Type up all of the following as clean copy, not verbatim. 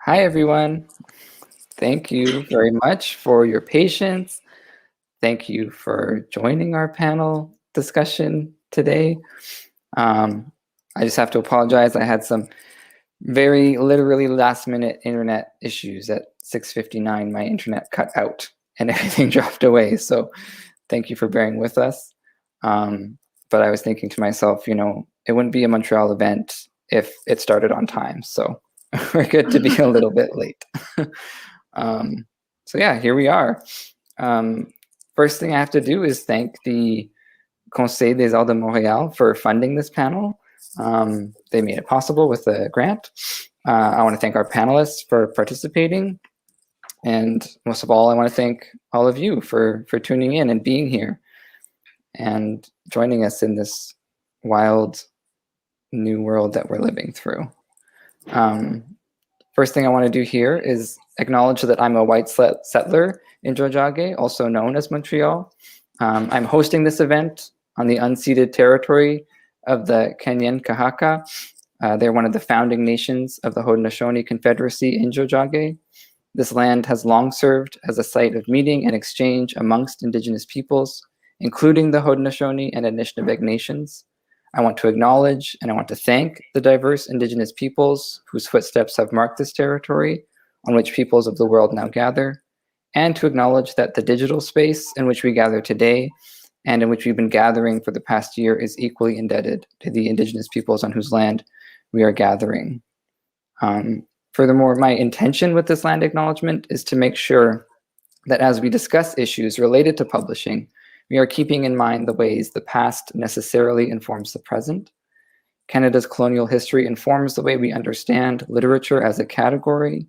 Hi, everyone. Thank you very much for your patience. Thank you for joining our panel discussion today. I just have to apologize. I had some very literally last-minute internet issues. At 6:59, my internet cut out and everything dropped away. So thank you for bearing with us. But I was thinking to myself, you know, it wouldn't be a Montreal event if it started on time. So we're good to be a little bit late. So yeah, here we are. First thing I have to do is thank the Conseil des Arts de Montréal for funding this panel. They made it possible with a grant. I want to thank our panelists for participating. And most of all, I want to thank all of you for tuning in and being here and joining us in this wild new world that we're living through. First thing I want to do here is acknowledge that I'm a white settler in 𝗤𝗏𝗄𝗏, also known as Montreal. I'm hosting this event on the unceded territory of the Kanien'kehá:ka. They're one of the founding nations of the Haudenosaunee Confederacy in 𝗤𝗏𝗄𝗏. This land has long served as a site of meeting and exchange amongst Indigenous peoples, including the Haudenosaunee and Anishinaabe nations. I want to acknowledge and I want to thank the diverse Indigenous peoples whose footsteps have marked this territory on which peoples of the world now gather, and to acknowledge that the digital space in which we gather today and in which we've been gathering for the past year is equally indebted to the Indigenous peoples on whose land we are gathering. Furthermore, my intention with this land acknowledgement is to make sure that as we discuss issues related to publishing, we are keeping in mind the ways the past necessarily informs the present. Canada's colonial history informs the way we understand literature as a category,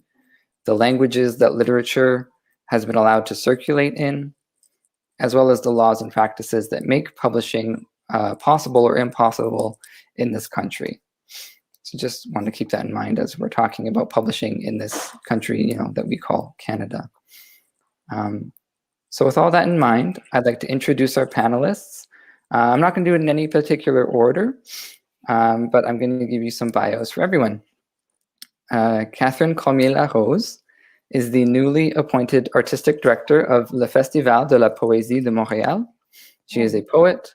the languages that literature has been allowed to circulate in, as well as the laws and practices that make publishing possible or impossible in this country. So just want to keep that in mind as we're talking about publishing in this country, you know, that we call Canada. So with all that in mind, I'd like to introduce our panelists. I'm not going to do it in any particular order, but I'm going to give you some bios for everyone. Catherine Cormier-Larose is the newly appointed artistic director of Le Festival de la Poésie de Montréal. She is a poet,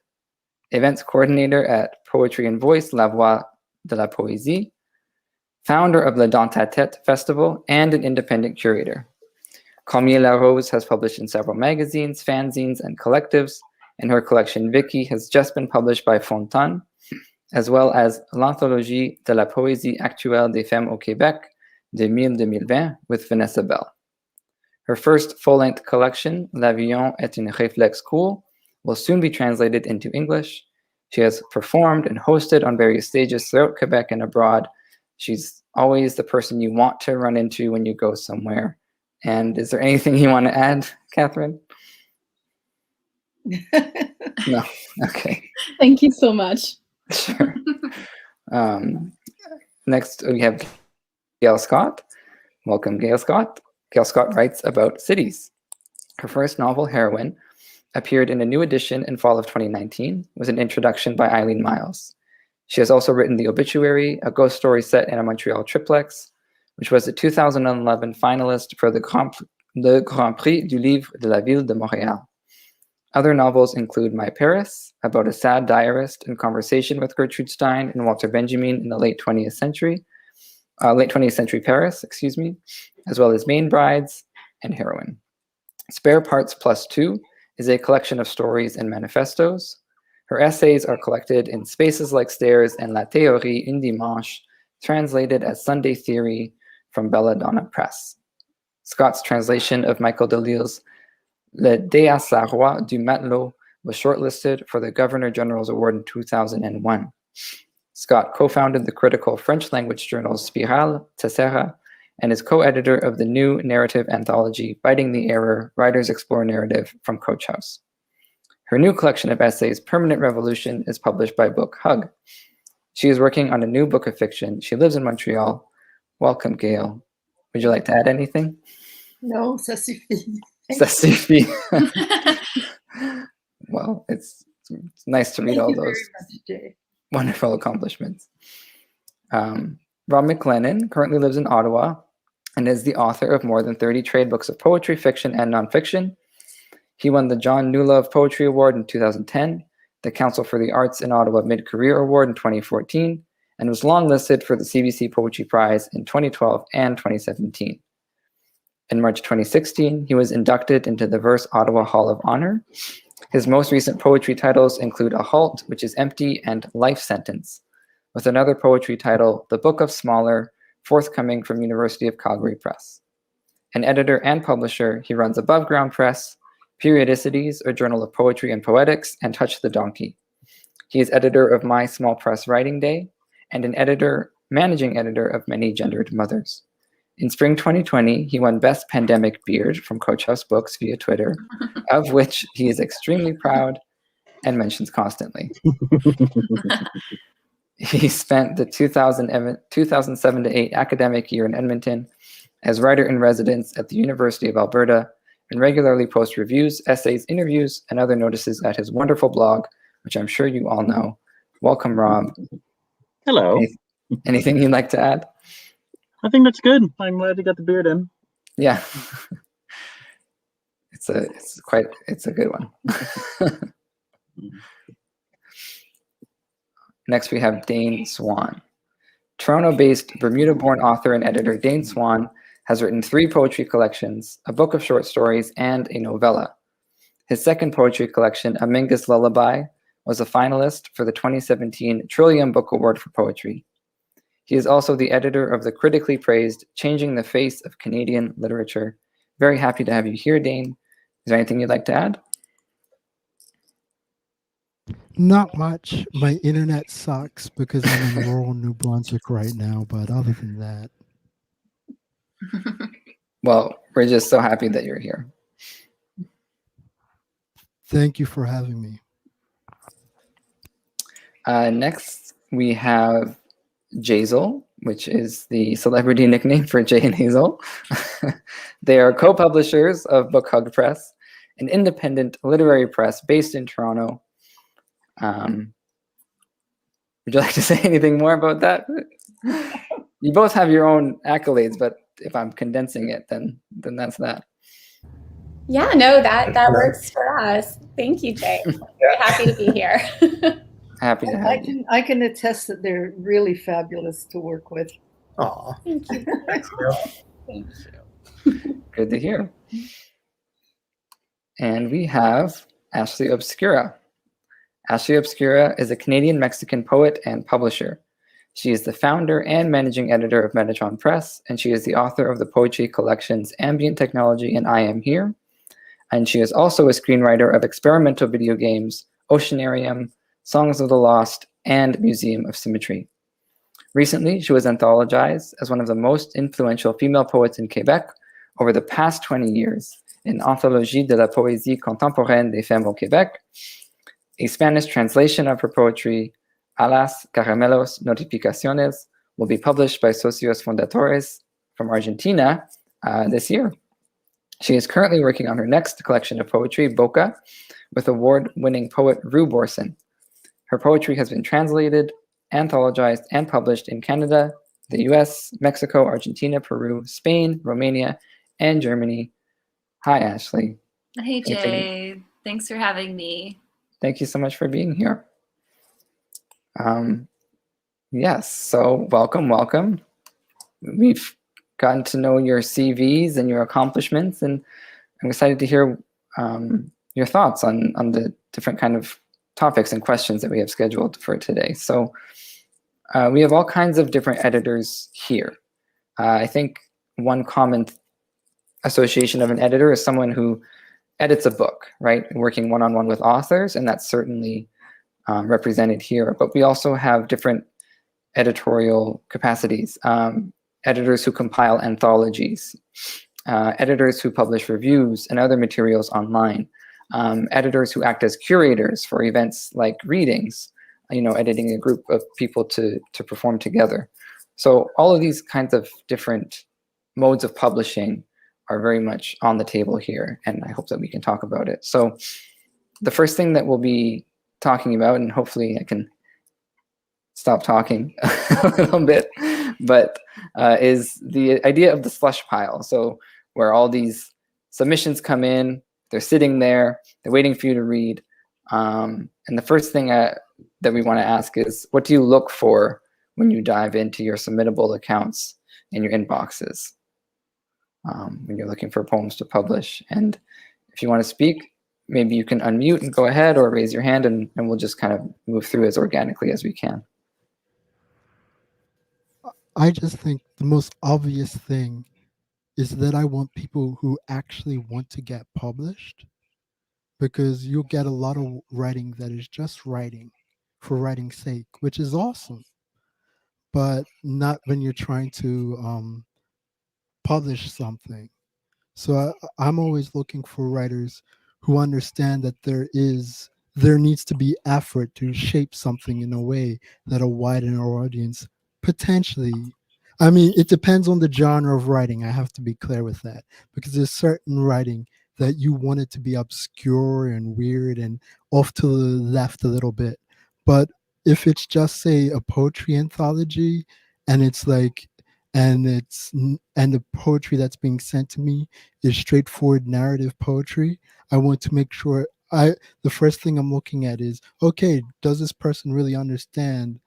events coordinator at Poetry and Voice, 𝗟𝗏 de la Poésie, founder of the Dans ta Tête Festival, and an independent curator. Cormier-Larose has published in several magazines, fanzines, and collectives, and her collection 𝗥𝗏 has just been published by Fontaine, as well as l'Anthologie de la Poésie actuelle des femmes au Québec, 2000-2020, with Vanessa Bell. Her first full-length collection, 𝗟𝗏𝗴𝗏 will soon be translated into English. She has performed and hosted on various stages throughout Quebec and abroad. She's always the person you want to run into when you go somewhere. And is there anything you want to add, Catherine? No? Okay. Thank you so much. Sure. Next, we have Gail Scott. Welcome, Gail Scott. Gail Scott writes about cities. Her first novel, Heroine, appeared in a new edition in fall of 2019 with an introduction by Eileen Miles. She has also written The Obituary, a ghost story set in a Montreal triplex, which was a 2011 finalist for the Grand Prix du Livre de la Ville de Montréal. Other novels include My Paris, about a sad diarist in conversation with Gertrude Stein and Walter Benjamin in the late 20th century Paris, as well as Main Brides and Heroine. Spare Parts Plus 2 is a collection of stories and manifestos. Her essays are collected in Spaces Like Stairs and La Théorie un dimanche, translated as Sunday Theory from Belladonna Press. Scott's translation of Michael Delille's Le Désarroi du Matelot was shortlisted for the Governor General's Award in 2001. Scott co-founded the critical French language journal Spirale, 𝗬𝗓, and is co-editor of the new narrative anthology Biting the Error, Writers Explore Narrative from Coach House. Her new collection of essays, Permanent Revolution, is published by Book Hug. She is working on a new book of fiction. She lives in Montreal. Welcome, Gail. Would you like to add anything? No, ça suffit. Ça suffit. Well, it's nice to read all those wonderful accomplishments. Rob McLennan currently lives in Ottawa and is the author of more than 30 trade books of poetry, fiction, and nonfiction. He won the John Newlove Poetry Award in 2010, the Council for the Arts in Ottawa Mid-Career Award in 2014, and was longlisted for the CBC Poetry Prize in 2012 and 2017. In March 2016, he was inducted into the Verse Ottawa Hall of Honor. His most recent poetry titles include A Halt, which is empty, and Life Sentence, with another poetry title, The Book of Smaller, forthcoming from University of Calgary Press. An editor and publisher, he runs Above Ground Press, Periodicities, a journal of poetry and poetics, and Touch the Donkey. He is editor of My Small Press Writing Day, and an managing editor of Many Gendered Mothers. In spring 2020, he won Best Pandemic Beard from Coach House Books via Twitter, of which he is extremely proud and mentions constantly. He spent the 2007 to 8 academic year in Edmonton as writer-in-residence at the University of Alberta, and regularly posts reviews, essays, interviews, and other notices at his wonderful blog, which I'm sure you all know. Welcome, Rob. Hello. Anything you'd like to add? I think that's good. I'm glad you got the beard in. Yeah. It's a good one. Next, we have Dane Swan. Toronto-based, Bermuda-born author and editor Dane Swan has written 3 poetry collections, a book of short stories, and a novella. His second poetry collection, A Mingus Lullaby, was a finalist for the 2017 Trillium Book Award for Poetry. He is also the editor of the critically praised Changing the Face of Canadian Literature. Very happy to have you here, Dane. Is there anything you'd like to add? Not much. My internet sucks because I'm in rural New Brunswick right now, but other than that. Well, we're just so happy that you're here. Thank you for having me. Next, we have Hazel, which is the celebrity nickname for Jay and Hazel. They are co-publishers of Book Hug Press, an independent literary press based in Toronto. Would you like to say anything more about that? You both have your own accolades, but if I'm condensing it, then that's that. Yeah, no, that works for us. Thank you, Jay. Very happy to be here. Happy to have you. I can attest that they're really fabulous to work with. Aw. Thank you. Thank you. Good to hear. And we have 𝗂𝗄𝗄 𝗏𝗑𝗏. 𝗂𝗄𝗄 𝗏𝗑𝗏 is a Canadian-Mexican poet and publisher. She is the founder and managing editor of Metatron Press, and she is the author of the poetry collections Ambient Technology and I Am Here. And she is also a screenwriter of experimental video games, Oceanarium, Songs of the Lost, and Museum of Symmetry. Recently, she was anthologized as one of the most influential female poets in Quebec over the past 20 years in Anthologie de la Poésie Contemporaine des Femmes au Québec. A Spanish translation of her poetry, A las Caramelos Notificaciones, will be published by Socios Fundatores from Argentina this year. She is currently working on her next collection of poetry, Boca, with award-winning poet Ru Borson. Her poetry has been translated, anthologized, and published in Canada, the US, Mexico, Argentina, Peru, Spain, Romania, and Germany. Hi, Ashley. Hey, Jay. Thanks for having me. Thank you so much for being here. Yes, so welcome. We've gotten to know your CVs and your accomplishments, and I'm excited to hear your thoughts on the different kind of topics and questions that we have scheduled for today. So we have all kinds of different editors here. I think one common association of an editor is someone who edits a book, right? Working one-on-one with authors, and that's certainly represented here. But we also have different editorial capacities. Editors who compile anthologies, editors who publish reviews and other materials online, editors who act as curators for events like readings, editing a group of people to perform together. So all of these kinds of different modes of publishing are very much on the table here, and I hope that we can talk about it. So the first thing that we'll be talking about, and hopefully I can stop talking a little bit, but is the idea of the slush pile. So where all these submissions come in, they're sitting there, they're waiting for you to read. And the first thing that we want to ask is, what do you look for when you dive into your submittable accounts in your inboxes? When you're looking for poems to publish. And if you want to speak, maybe you can unmute and go ahead, or raise your hand, and we'll just kind of move through as organically as we can. I just think the most obvious thing is that I want people who actually want to get published, because you'll get a lot of writing that is just writing for writing's sake, which is awesome, but not when you're trying to publish something. So I'm always looking for writers who understand that there needs to be effort to shape something in a way that'll widen our audience potentially. I mean, it depends on the genre of writing. I have to be clear with that, because there's certain writing that you want it to be obscure and weird and off to the left a little bit. But if it's just, say, a poetry anthology, and it's like, and the poetry that's being sent to me is straightforward narrative poetry, I want to make sure the first thing I'm looking at is, okay, does this person really understand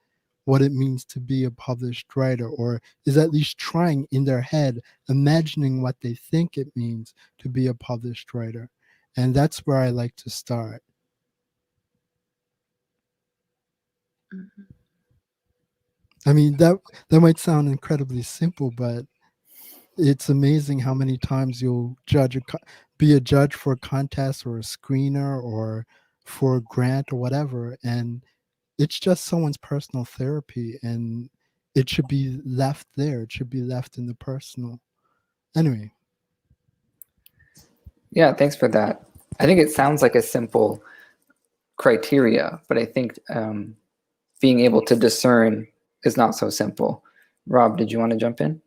what it means to be a published writer, or is at least trying in their head, imagining what they think it means to be a published writer? And that's where I like to start. Mm-hmm. I mean, that might sound incredibly simple, but it's amazing how many times you'll be a judge for a contest or a screener or for a grant or whatever, and it's just someone's personal therapy, and it should be left there. It should be left in the personal. Anyway. Yeah, thanks for that. I think it sounds like a simple criteria, but I think being able to discern is not so simple. Rob, did you want to jump in?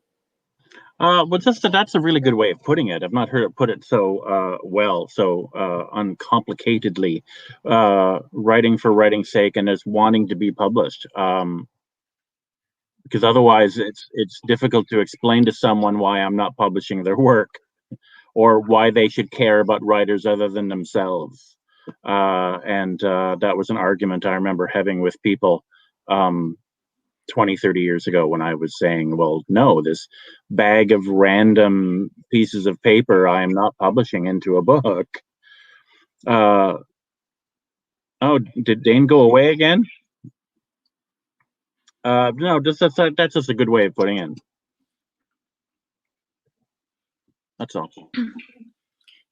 Well, that's a really good way of putting it. I've not heard it put it so well, so uncomplicatedly. Writing for writing's sake and as wanting to be published, because otherwise it's difficult to explain to someone why I'm not publishing their work, or why they should care about writers other than themselves. And that was an argument I remember having with people 20, 30 years ago, when I was saying, well, no, this bag of random pieces of paper I am not publishing into a book. Oh, did Dane go away again? No, that's just a good way of putting it. That's all.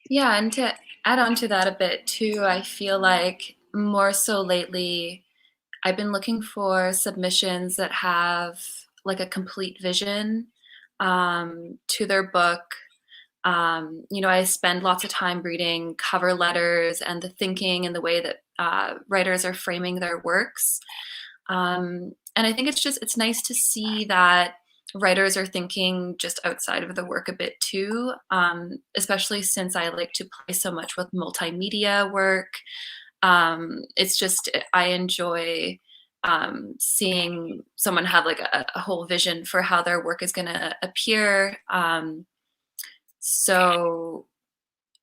Yeah, and to add on to that a bit too, I feel like more so lately, I've been looking for submissions that have like a complete vision to their book. You know, I spend lots of time reading cover letters and the thinking and the way that writers are framing their works. And I think it's nice to see that writers are thinking just outside of the work a bit too, especially since I like to play so much with multimedia work. It's just, I enjoy seeing someone have like a whole vision for how their work is going to appear. So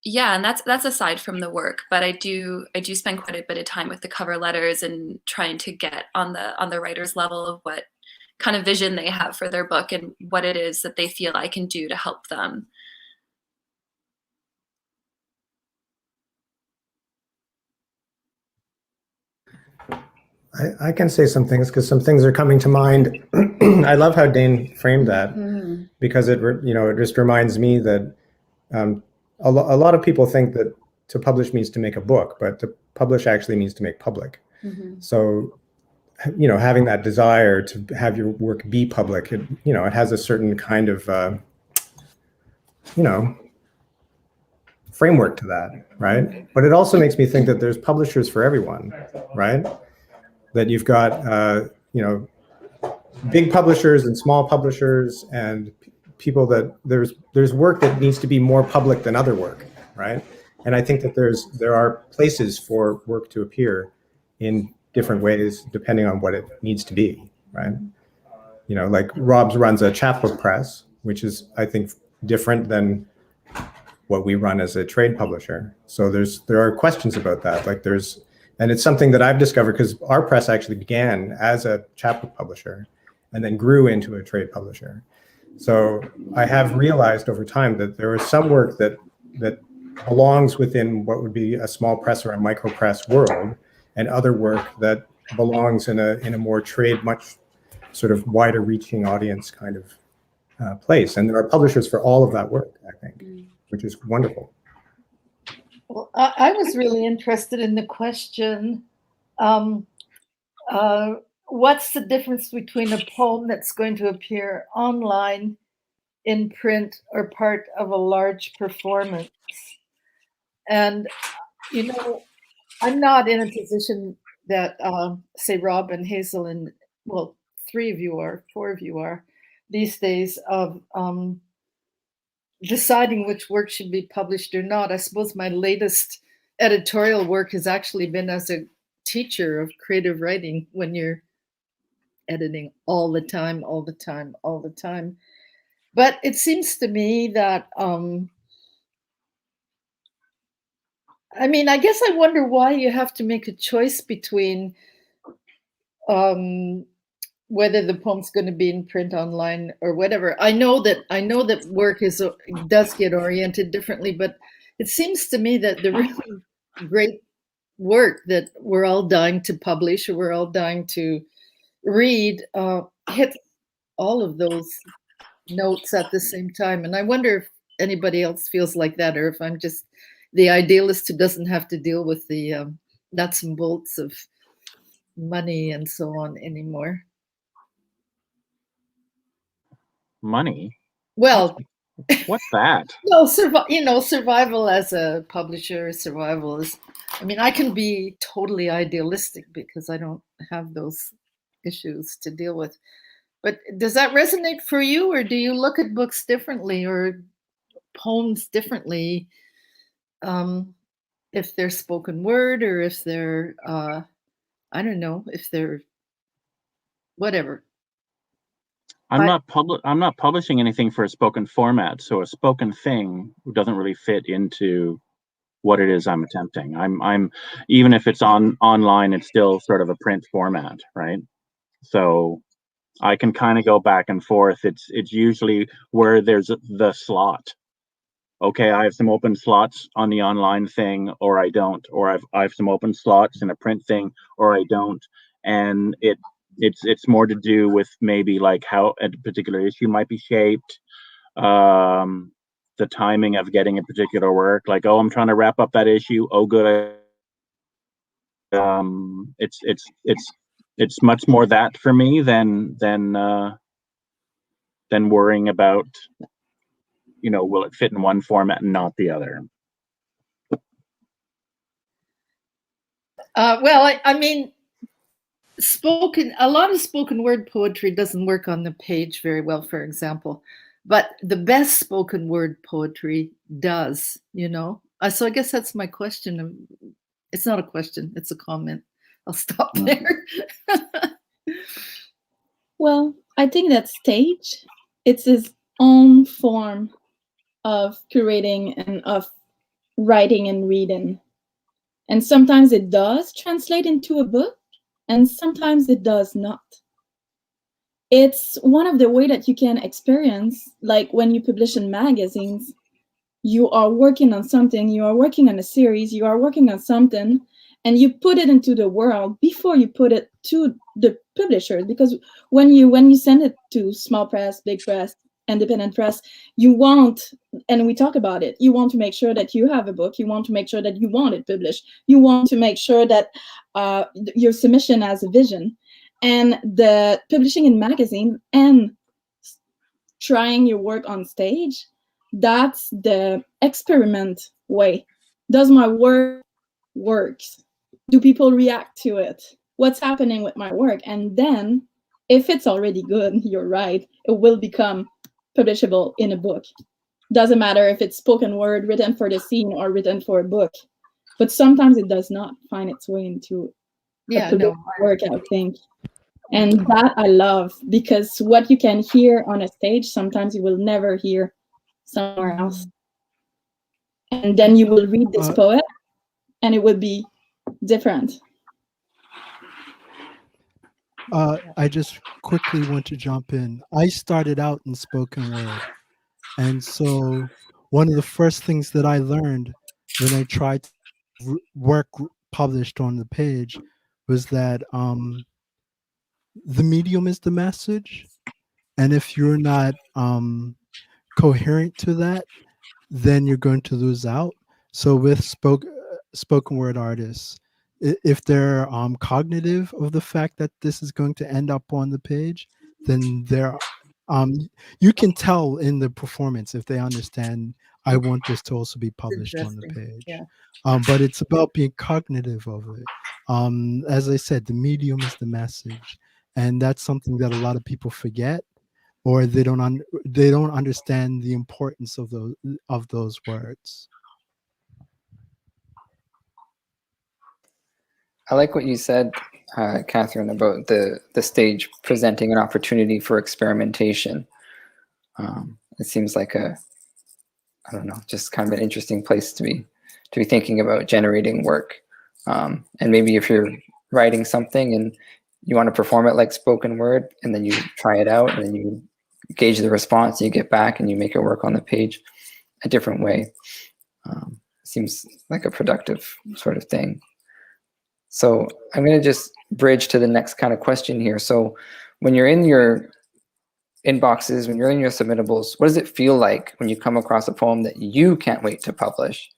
yeah, and that's aside from the work, but I do spend quite a bit of time with the cover letters and trying to get on the writer's level of what kind of vision they have for their book and what it is that they feel I can do to help them. I can say some things because some things are coming to mind. I love how Dane framed that, because it just reminds me that a lot of people think that to publish means to make a book, but to publish actually means to make public. So, having that desire to have your work be public, it has a certain kind of, framework to that, right? But it also makes me think that there's publishers for everyone, right? That you've got, big publishers and small publishers and people that there's work that needs to be more public than other work, right? And I think that there are places for work to appear in different ways depending on what it needs to be, right? You know, like Rob's runs a chapbook press, which is, I think, different than what we run as a trade publisher. So there are questions about that. Like and it's something that I've discovered because our press actually began as a chapbook publisher and then grew into a trade publisher. So I have realized over time that there is some work that belongs within what would be a small press or a micro press world, and other work that belongs in a more trade, much sort of wider reaching audience kind of place. And there are publishers for all of that work, I think, which is wonderful. Well, I was really interested in the question, what's the difference between a poem that's going to appear online, in print, or part of a large performance? And, you know, I'm not in a position that, say, Rob and Hazel and, well, 3 of you are, 4 of you are, these days, of deciding which work should be published or not. I suppose my latest editorial work has actually been as a teacher of creative writing, when you're editing all the time, all the time, all the time. But it seems to me that, I mean, I guess I wonder why you have to make a choice between whether the poem's going to be in print, online, or whatever. I know that work does get oriented differently, but it seems to me that the really great work that we're all dying to publish, or we're all dying to read, hits all of those notes at the same time. And I wonder if anybody else feels like that, or if I'm just the idealist who doesn't have to deal with the nuts and bolts of money and so on anymore. Money? Well, what's that? No, survival as a publisher, survival is, I mean, I can be totally idealistic because I don't have those issues to deal with. But does that resonate for you, or do you look at books differently or poems differently, if they're spoken word, or if they're, I don't know, if they're whatever? I'm not publishing anything for a spoken format, so a spoken thing doesn't really fit into what it is I'm attempting. I'm even if it's online, it's still sort of a print format, right? So I can kind of go back and forth. It's usually where there's the slot. Okay, I have some open slots on the online thing, or I don't, or I have some open slots in a print thing, or I don't, and it's more to do with maybe like how a particular issue might be shaped, the timing of getting a particular work. Like, oh, I'm trying to wrap up that issue. Oh, good. It's much more that for me than worrying about, you know, will it fit in one format and not the other? Well, I mean, a lot of spoken word poetry doesn't work on the page very well, for example, but the best spoken word poetry does, you know? So I guess that's my question. It's not a question, it's a comment. I'll stop there. Well, I think that stage, it's its own form of curating and of writing and reading. And sometimes it does translate into a book, and sometimes it does not. It's one of the ways that you can experience, like when you publish in magazines, you are working on something, you are working on a series, you are working on something, and you put it into the world before you put it to the publishers. Because when you send it to small press, big press, independent press, you want, and we talk about it, you want to make sure that you have a book, you want to make sure that you want it published, you want to make sure that your submission has a vision. And the publishing in magazine and trying your work on stage, that's the experiment way. Does my work works? Do people react to it? What's happening with my work? And then if it's already good, you're right, it will become publishable in a book. Doesn't matter if it's spoken word, written for the scene, or written for a book. But sometimes it does not find its way into Yeah, to no. work, I think. And that I love, because what you can hear on a stage, sometimes you will never hear somewhere else. And then you will read this poem and it will be different. I just quickly want to jump in. I started out in spoken word. And so one of the first things that I learned when I tried to work published on the page was that the medium is the message. And if you're not coherent to that, then you're going to lose out. So with spoken word artists, if they're cognitive of the fact that this is going to end up on the page, then they're you can tell in the performance if they understand, I want this to also be published on the page. Yeah. But it's about being cognitive of it. As I said, the medium is the message, and that's something that a lot of people forget, or they don't understand the importance of those words. I like what you said, Catherine, about the stage presenting an opportunity for experimentation. It seems like I don't know, just kind of an interesting place to be thinking about generating work. And maybe if you're writing something and you want to perform it like spoken word, and then you try it out, and then you gauge the response, you get back and you make it work on the page a different way. Seems like a productive sort of thing. So I'm going to just bridge to the next kind of question here. So when you're in your inboxes, when you're in your submittables, what does it feel like when you come across a poem that you can't wait to publish?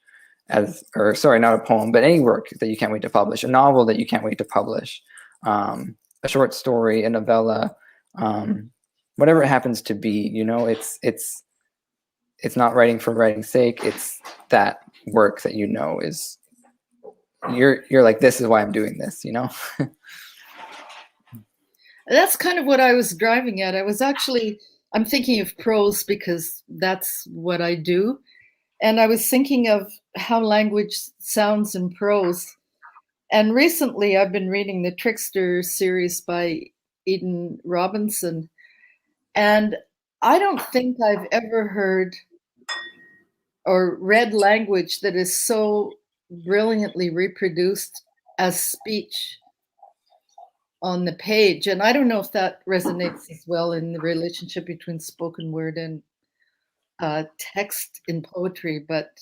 Or sorry, not a poem, but any work that you can't wait to publish, a novel that you can't wait to publish, a short story, a novella, whatever it happens to be, you know, it's not writing for writing's sake. It's that work that you know is, you're like, this is why I'm doing this, you know? That's kind of what I was driving at. I'm thinking of prose because that's what I do. And I was thinking of how language sounds in prose. And recently I've been reading the Trickster series by Eden Robinson. And I don't think I've ever heard or read language that is so brilliantly reproduced as speech on the page. And I don't know if that resonates as well in the relationship between spoken word and text in poetry. But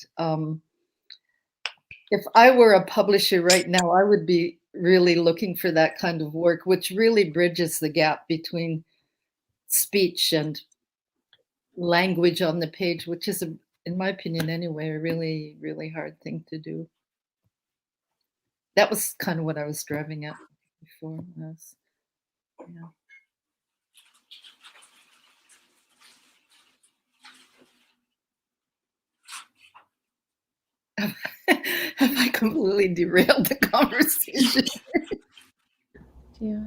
if I were a publisher right now, I would be really looking for that kind of work, which really bridges the gap between speech and language on the page, which is, in my opinion anyway, a really, really hard thing to do. That was kind of what I was driving at before. Yeah. Have I completely derailed the conversation? Yeah.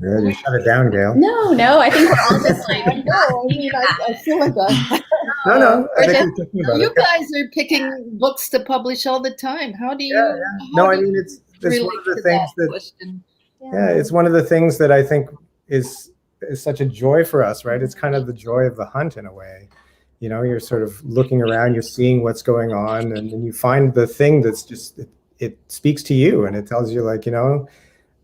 Yeah, you shut it down, Gail. No, I think we're all just like, No, I mean, I feel like No, I think just, we're talking about you it. guys are picking books to publish all the time. How do you? Yeah. No, I mean, it's relate one of the to things that question? yeah, it's one of the things that I think is such a joy for us, right? It's kind of the joy of the hunt in a way. You know, you're sort of looking around, you're seeing what's going on, and then you find the thing that's just, it speaks to you, and it tells you, like, you know,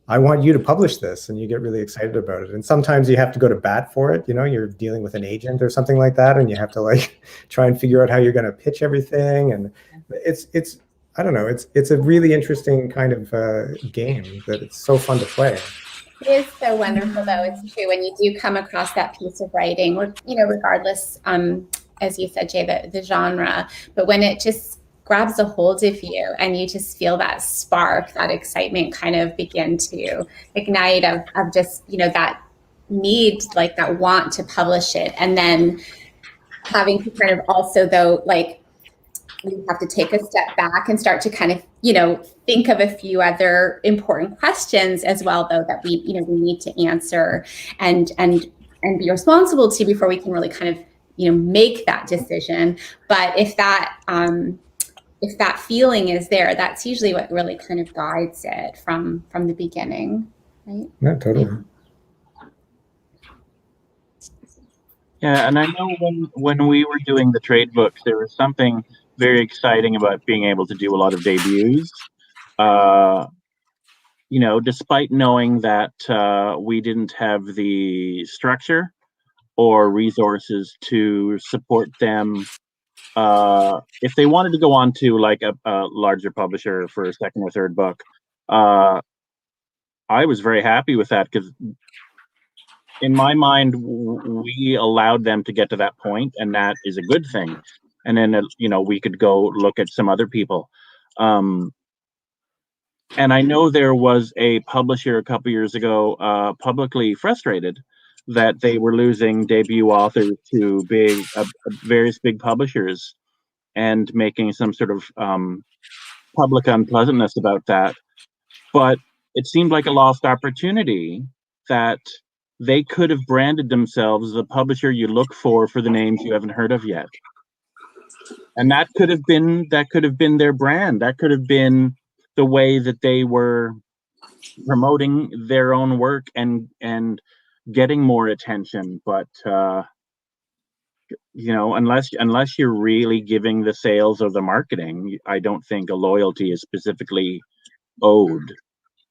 I want you to publish this, and you get really excited about it. And sometimes you have to go to bat for it. You know, you're dealing with an agent or something like that, and you have to like try and figure out how you're going to pitch everything. And it's I don't know, it's a really interesting kind of game that it's so fun to play. it is so wonderful, though. It's true when you do come across that piece of writing, or, you know, regardless, as you said, Jay, the genre, but when it just grabs a hold of you and you just feel that spark, that excitement kind of begin to ignite of just, you know, that need, like that want to publish it. And then having to kind of also, though, like, we have to take a step back and start to kind of, you know, think of a few other important questions as well, though, that we, you know, we need to answer and be responsible to before we can really kind of, you know, make that decision. But if that, if that feeling is there, that's usually what really kind of guides it from the beginning, right? Yeah, totally. Yeah, and I know when we were doing the trade books, there was something very exciting about being able to do a lot of debuts. You know, despite knowing that we didn't have the structure or resources to support them, if they wanted to go on to like a larger publisher for a second or third book, I was very happy with that, because in my mind, we allowed them to get to that point, and that is a good thing. And then, you know, we could go look at some other people. And I know there was a publisher a couple years ago publicly frustrated that they were losing debut authors to various big publishers, and making some sort of public unpleasantness about that. But it seemed like a lost opportunity that they could have branded themselves the publisher you look for the names you haven't heard of yet. And that could have been their brand. That could have been the way that they were promoting their own work and getting more attention. But you know, unless you're really giving the sales or the marketing, I don't think a loyalty is specifically owed,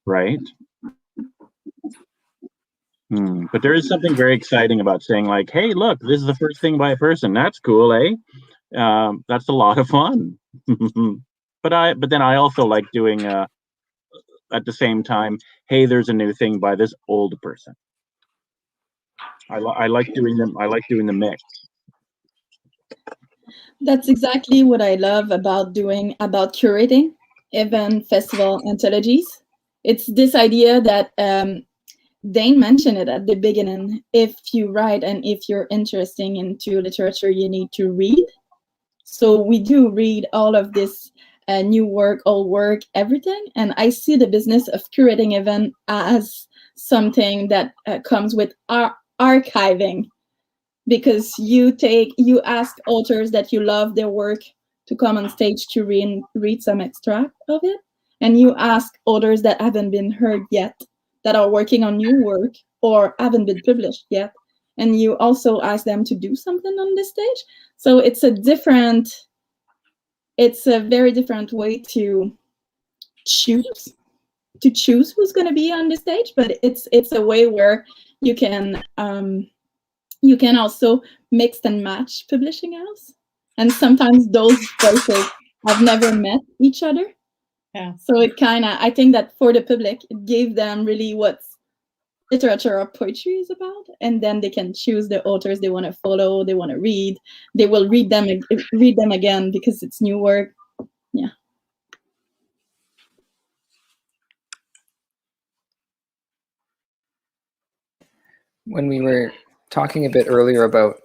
right? But there is something very exciting about saying like, hey, look, this is the first thing by a person. That's cool, eh? That's a lot of fun. But then I also like doing at the same time, hey, there's a new thing by this old person. I like doing them. I like doing the mix. That's exactly what I love about curating event, festival, anthologies. It's this idea that Dane mentioned it at the beginning. If you write and if you're interested into literature, you need to read. So we do read all of this new work, old work, everything. And I see the business of curating event as something that comes with archiving, because you ask authors that you love their work to come on stage to read some extract of it. And you ask authors that haven't been heard yet, that are working on new work or haven't been published yet, and you also ask them to do something on the stage. So it's a very different way to choose who's going to be on the stage, but it's a way where you can also mix and match publishing house, and sometimes those voices have never met each other. Yeah. So I think that for the public, it gave them really what literature or poetry is about, and then they can choose the authors they want to follow, they want to read. They will read them again because it's new work. Yeah. When we were talking a bit earlier about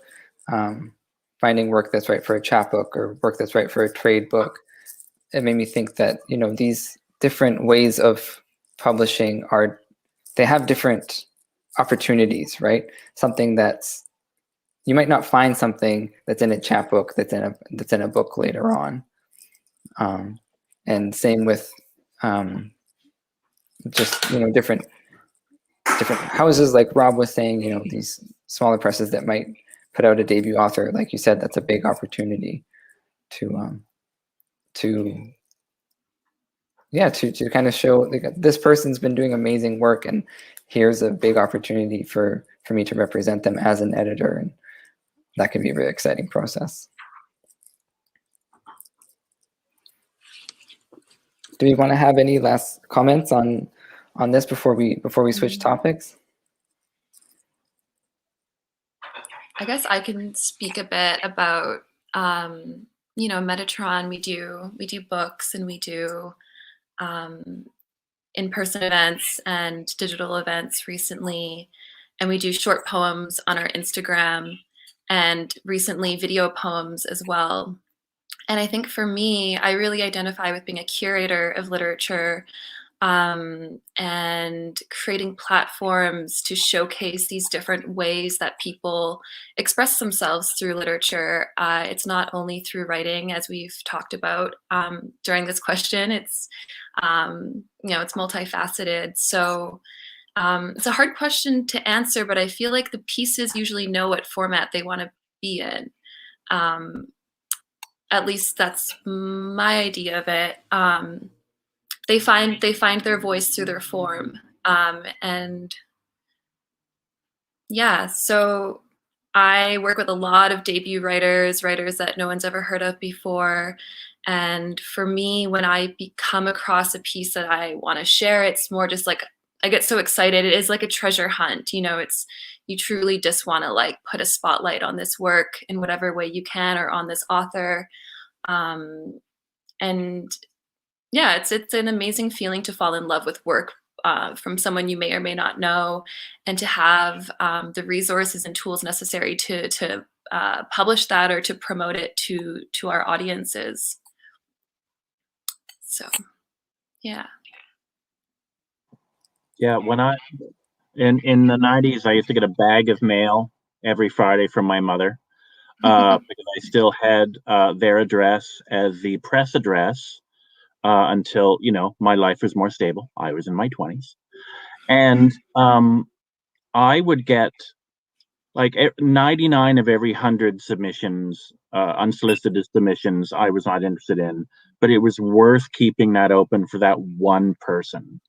finding work that's right for a chapbook or work that's right for a trade book, it made me think that, you know, these different ways of publishing they have different opportunities, right? Something you might not find something that's in a chapbook that's in a book later on. And same with just, you know, different houses, like Rob was saying, you know, these smaller presses that might put out a debut author, like you said, that's a big opportunity to kind of show like, this person's been doing amazing work, and here's a big opportunity for me to represent them as an editor, and that can be a really exciting process. Do we want to have any last comments on this before we switch topics? I guess I can speak a bit about you know, Metatron. We do books, and we do in-person events and digital events recently, and we do short poems on our Instagram, and recently video poems as well. And I think for me, I really identify with being a curator of literature and creating platforms to showcase these different ways that people express themselves through literature. It's not only through writing, as we've talked about during this question. It's it's multifaceted. So it's a hard question to answer, but I feel like the pieces usually know what format they want to be in. At least that's my idea of it. They find their voice through their form, and yeah. So I work with a lot of debut writers that no one's ever heard of before. And for me, when I come across a piece that I want to share, it's more just like I get so excited. It is like a treasure hunt. It's you truly just want to like put a spotlight on this work in whatever way you can, or on this author. And yeah, it's an amazing feeling to fall in love with work from someone you may or may not know, and to have the resources and tools necessary to publish that or to promote it to our audiences. So, yeah. Yeah, when in the 90s, I used to get a bag of mail every Friday from my mother because I still had their address as the press address until, my life was more stable. I was in my 20s. And I would get like 99 of every 100 submissions, unsolicited submissions, I was not interested in, but it was worth keeping that open for that one person.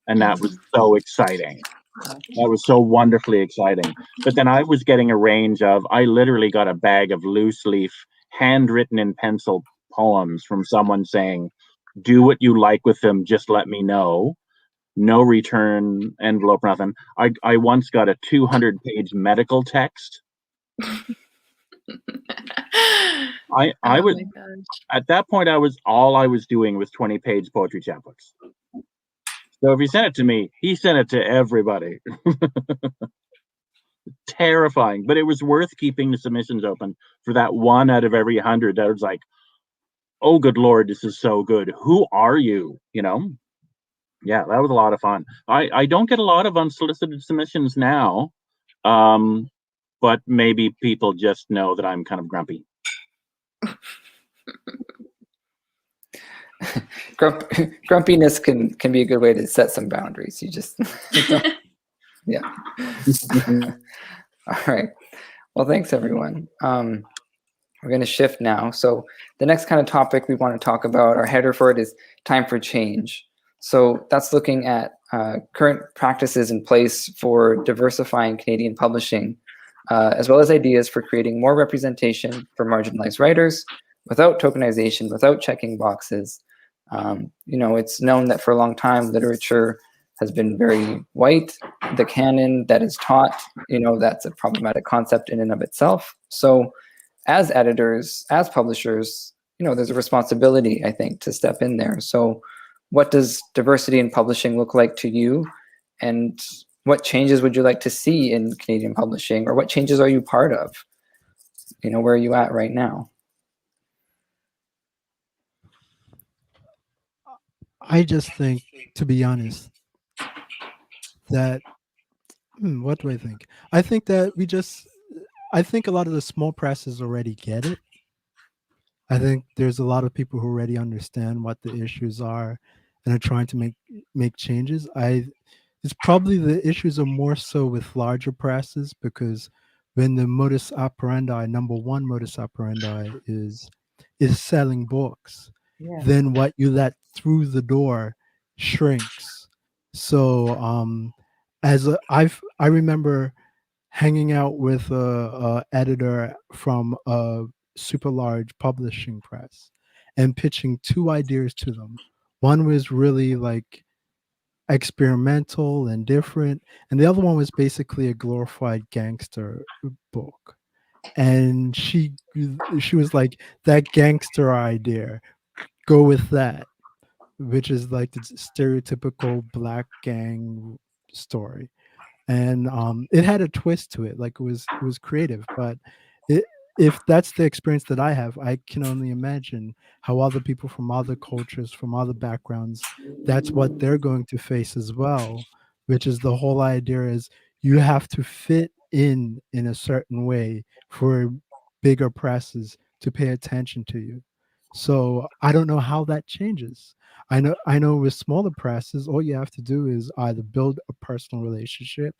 And that was so exciting. That was so wonderfully exciting. But then I was getting a range of, I literally got a bag of loose leaf, handwritten in pencil poems from someone saying, do what you like with them, just let me know. No return envelope, nothing. I once got a 200-page medical text. I was, at that point, all I was doing was 20-page poetry chapbooks. So if he sent it to me, he sent it to everybody. Terrifying, but it was worth keeping the submissions open for that one out of every 100 that was like, oh, good Lord, this is so good. Who are you? Yeah, that was a lot of fun. I don't get a lot of unsolicited submissions now, but maybe people just know that I'm kind of grumpy. Grumpiness can be a good way to set some boundaries. You just, yeah. All right. Well, thanks, everyone. We're going to shift now. So the next kind of topic we want to talk about, our header for it is time for change. So that's looking at current practices in place for diversifying Canadian publishing, as well as ideas for creating more representation for marginalized writers without tokenization, without checking boxes. It's known that for a long time, literature has been very white. The canon that is taught, that's a problematic concept in and of itself. So as editors, as publishers, there's a responsibility, I think, to step in there. So what does diversity in publishing look like to you? And what changes would you like to see in Canadian publishing? Or what changes are you part of? Where are you at right now? I just think, to be honest, that, what do I think? I think that I think a lot of the small presses already get it. I think there's a lot of people who already understand what the issues are and are trying to make changes. It's probably the issues are more so with larger presses, because when the modus operandi, number one modus operandi is selling books, then what you let through the door shrinks. So I remember hanging out with a editor from a super large publishing press and pitching two ideas to them. One was really like experimental and different, and the other one was basically a glorified gangster book. And she was like, that gangster idea, go with that, which is like the stereotypical black gang story. And it had a twist to it, like it was creative, but if that's the experience that I have, I can only imagine how other people from other cultures, from other backgrounds, that's what they're going to face as well, which is the whole idea is you have to fit in a certain way for bigger presses to pay attention to you. So I don't know how that changes. I know with smaller presses, all you have to do is either build a personal relationship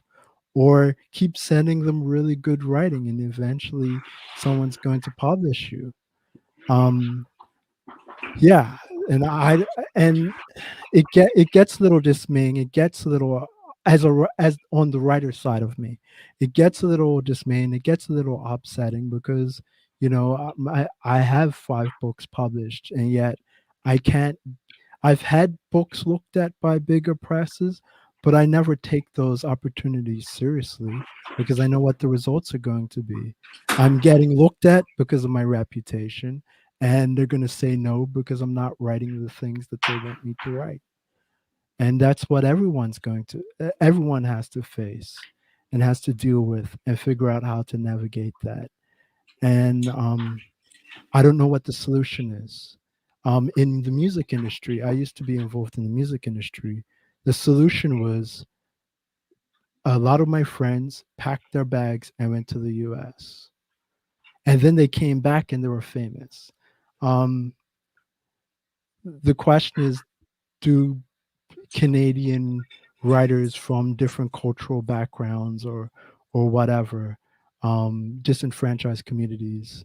or keep sending them really good writing, and eventually someone's going to publish you. Yeah, and it gets a little dismaying. It gets a little as on the writer side of me, it gets a little dismaying. It gets a little upsetting because I have 5 books published, and yet I can't. I've had books looked at by bigger presses, but I never take those opportunities seriously because I know what the results are going to be. I'm getting looked at because of my reputation, and they're going to say no because I'm not writing the things that they want me to write. And that's what everyone has to face and has to deal with and figure out how to navigate that. And I don't know what the solution is. In the music industry, I used to be involved in the music industry. The solution was a lot of my friends packed their bags and went to the US. And then they came back and they were famous. The question is, do Canadian writers from different cultural backgrounds or whatever, disenfranchised communities,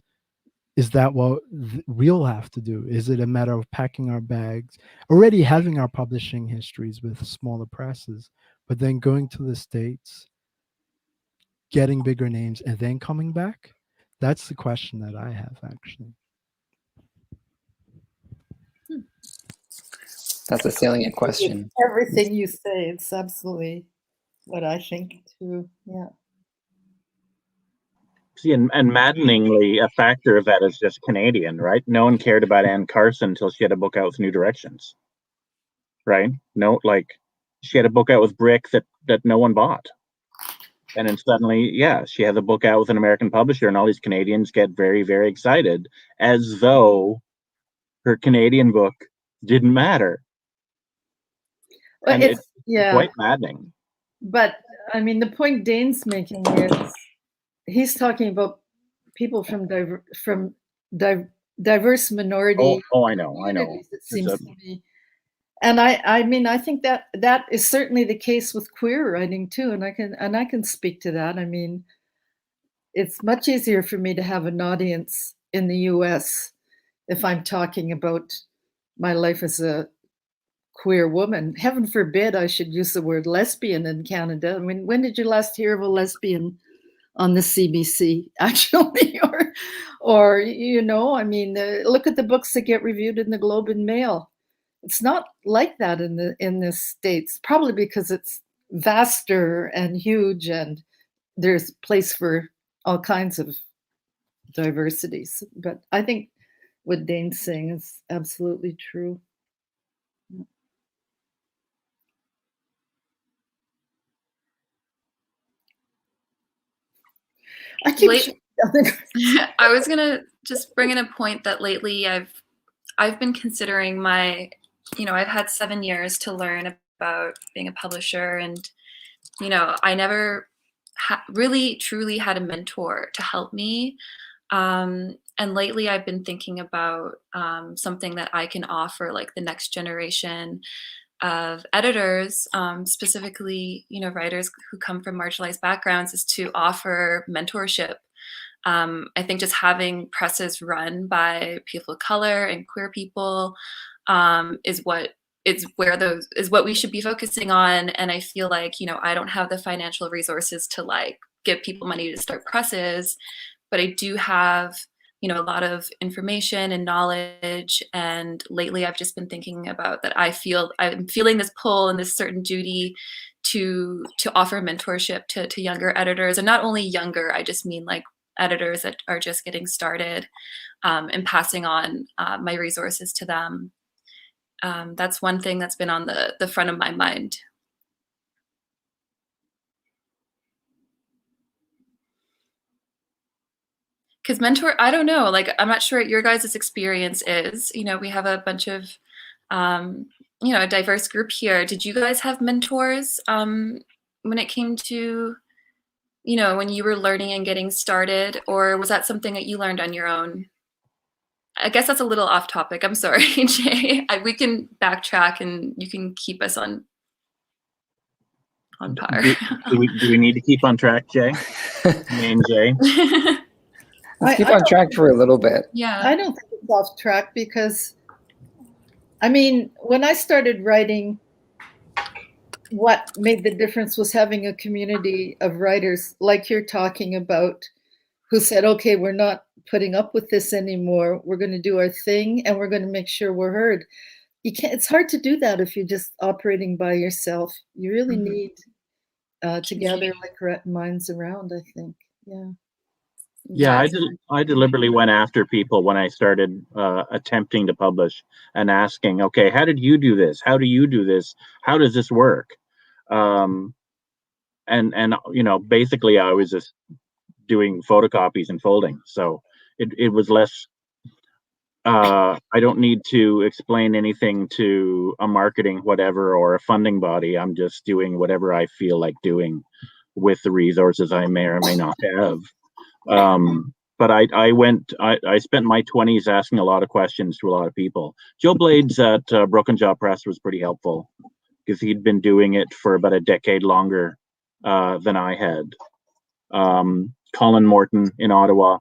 is that what we'll have to do? Is it a matter of packing our bags, already having our publishing histories with smaller presses, but then going to the States, getting bigger names, and then coming back? That's the question that I have, actually. That's a salient question. Everything you say, it's absolutely what I think too. Yeah. See, and maddeningly, a factor of that is just Canadian, right? No one cared about Anne Carson until she had a book out with New Directions, right? No, like she had a book out with Brick that no one bought. And then suddenly, yeah, she had a book out with an American publisher, and all these Canadians get very, very excited as though her Canadian book didn't matter. Well, and it's quite maddening. But I mean, the point Dane's making is he's talking about people from diverse minority. Oh, I know. It seems to me. And I mean, I think that is certainly the case with queer writing too, and I can speak to that. I mean, it's much easier for me to have an audience in the US if I'm talking about my life as a queer woman. Heaven forbid I should use the word lesbian in Canada. I mean, when did you last hear of a lesbian on the CBC, actually? or I mean, look at the books that get reviewed in the Globe and Mail. It's not like that in the States, probably because it's vaster and huge, and there's place for all kinds of diversities. But I think what Dane's saying is absolutely true. I was gonna just bring in a point that lately I've been considering I've had 7 years to learn about being a publisher, and I never really truly had a mentor to help me. And lately I've been thinking about something that I can offer like the next generation of editors, specifically, writers who come from marginalized backgrounds, is to offer mentorship. I think just having presses run by people of color and queer people is what we should be focusing on. And I feel like, I don't have the financial resources to like give people money to start presses, but I do have a lot of information and knowledge. And lately I've just been thinking about that. I'm feeling this pull and this certain duty to offer mentorship to younger editors, and not only younger, I just mean like editors that are just getting started, and passing on my resources to them. That's one thing that's been on the front of my mind. Because mentor, I don't know, like, I'm not sure what your guys' experience is. You know, we have a bunch of, you know, a diverse group here. Did you guys have mentors when it came to, you know, when you were learning and getting started, or was that something that you learned on your own? I guess that's a little off topic. I'm sorry, Jay. We can backtrack and you can keep us on par. Do we need to keep on track, Jay? Me and Jay? Let's keep on track for a little bit. Yeah. I don't think it's off track because, I mean, when I started writing, what made the difference was having a community of writers like you're talking about who said, okay, we're not putting up with this anymore. We're going to do our thing and we're going to make sure we're heard. You can't, it's hard to do that if you're just operating by yourself. You really need to gather like minds around, I think. Yeah. Yeah, I deliberately went after people when I started attempting to publish and asking, okay, how did you do this? How do you do this? How does this work? And you know, basically I was just doing photocopies and folding. So it was less, I don't need to explain anything to a marketing whatever or a funding body. I'm just doing whatever I feel like doing with the resources I may or may not have. But I spent my 20s asking a lot of questions to a lot of people. Joe Blades at Broken Jaw Press was pretty helpful because he'd been doing it for about a decade longer than I had. Colin Morton in Ottawa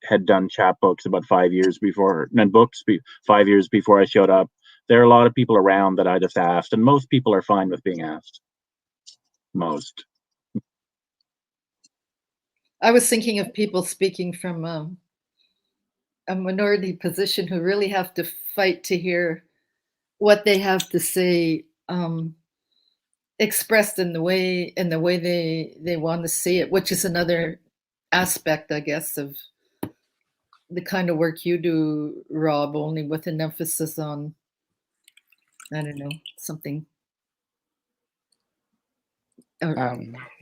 had done chapbooks about 5 years before, and books 5 years before I showed up. There are a lot of people around that I just asked, and most people are fine with being asked. Most. I was thinking of people speaking from a minority position who really have to fight to hear what they have to say expressed in the way they want to see it, which is another aspect, I guess, of the kind of work you do, Rob, only with an emphasis on, I don't know, something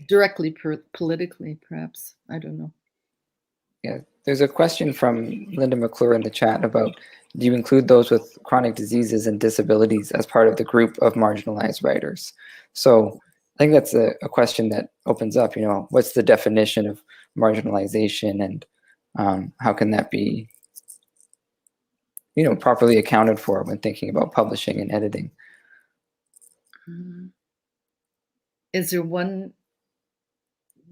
directly politically, perhaps. I don't know. Yeah, there's a question from Linda Mcclure in the chat about, do you include those with chronic diseases and disabilities as part of the group of marginalized writers? So I think that's a question that opens up, you know, what's the definition of marginalization, and how can that be, you know, properly accounted for when thinking about publishing and editing? Is there one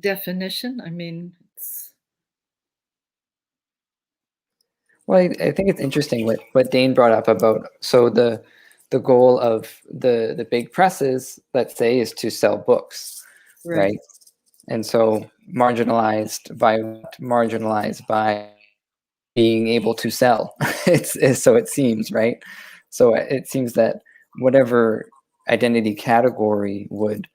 definition? I mean, well, I think it's interesting what Dane brought up about, so the goal of the big presses, let's say, is to sell books, right? And so marginalized by being able to sell. So it seems, right? So it seems that whatever identity category would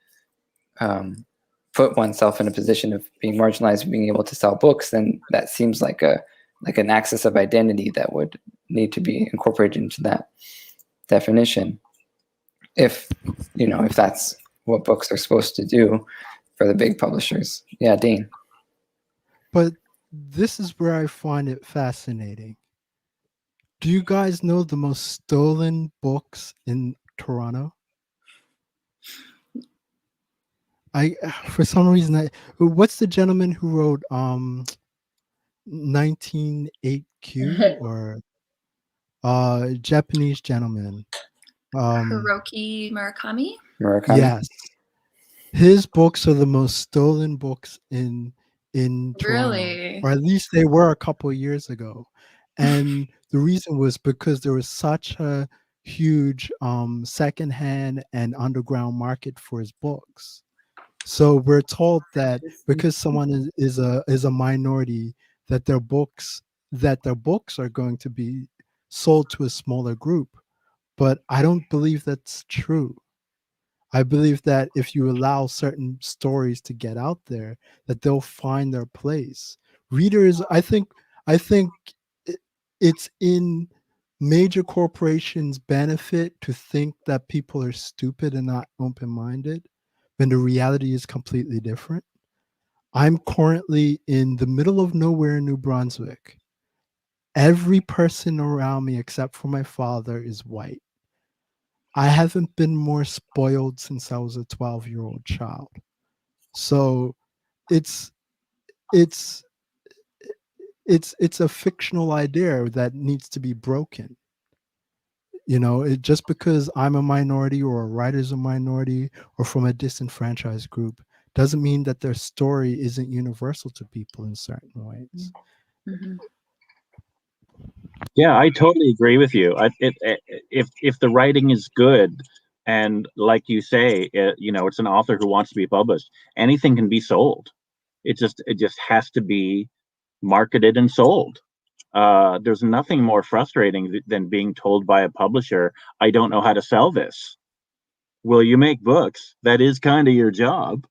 put oneself in a position of being marginalized and being able to sell books, then that seems like an axis of identity that would need to be incorporated into that definition. If, you know, if that's what books are supposed to do for the big publishers. Yeah, Dane. But this is where I find it fascinating. Do you guys know the most stolen books in Toronto? For some reason, what's the gentleman who wrote 1908Q, or Japanese gentleman? Haruki Murakami? Yes. His books are the most stolen books in Toronto. Really? Or at least they were a couple of years ago. And the reason was because there was such a huge secondhand and underground market for his books. So we're told that because someone is a minority, that their books are going to be sold to a smaller group. But I don't believe that's true. I believe that if you allow certain stories to get out there, that they'll find their place. Readers, I think it's in major corporations' benefit to think that people are stupid and not open-minded, when the reality is completely different. I'm currently in the middle of nowhere in New Brunswick. Every person around me, except for my father, is white. I haven't been more spoiled since I was a 12-year-old child. So it's a fictional idea that needs to be broken. You know, just because I'm a minority or a writer's a minority or from a disenfranchised group doesn't mean that their story isn't universal to people in certain ways. Mm-hmm. Yeah, I totally agree with you. If the writing is good, and like you say, it's an author who wants to be published, anything can be sold. It just has to be marketed and sold. There's nothing more frustrating than being told by a publisher, "I don't know how to sell this." Well, you make books. That is kind of your job.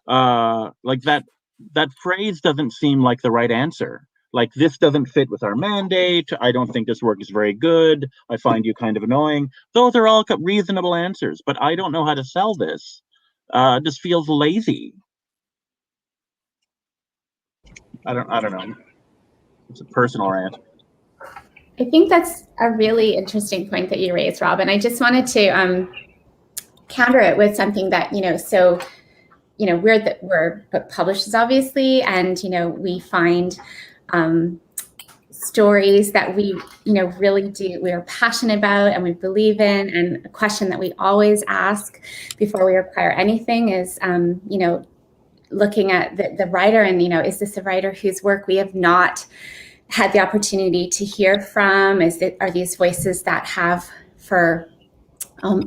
Like that phrase doesn't seem like the right answer. Like, this doesn't fit with our mandate. I don't think this work is very good. I find you kind of annoying. Those are all reasonable answers, but I don't know how to sell this. Just feels lazy. I don't know. It's a personal rant. I think that's a really interesting point that you raised, Rob. And I just wanted to counter it with something that, we're book publishers, obviously, and, we find stories that we, really we're passionate about and we believe in. And a question that we always ask before we acquire anything is, looking at the writer and, is this a writer whose work we have not had the opportunity to hear from? Are these voices that have, for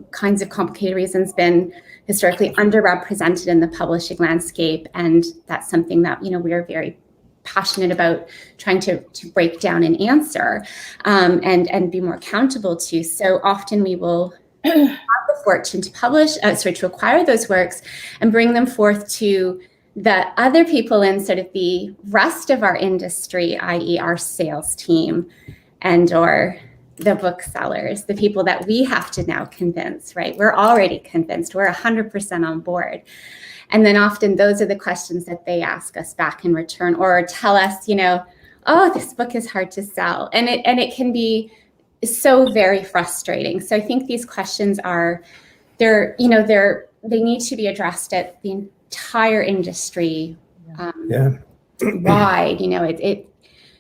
kinds of complicated reasons, been historically underrepresented in the publishing landscape? And that's something that, we are very passionate about trying to break down and answer, and be more accountable to. So often we will have the fortune to acquire those works and bring them forth to the other people in sort of the rest of our industry, i.e. our sales team and or the booksellers, the people that we have to now convince, right? We're already convinced, we're 100% on board. And then often those are the questions that they ask us back in return, or tell us, oh, this book is hard to sell. And it can be so very frustrating. So I think these questions they need to be addressed at the entire industry wide.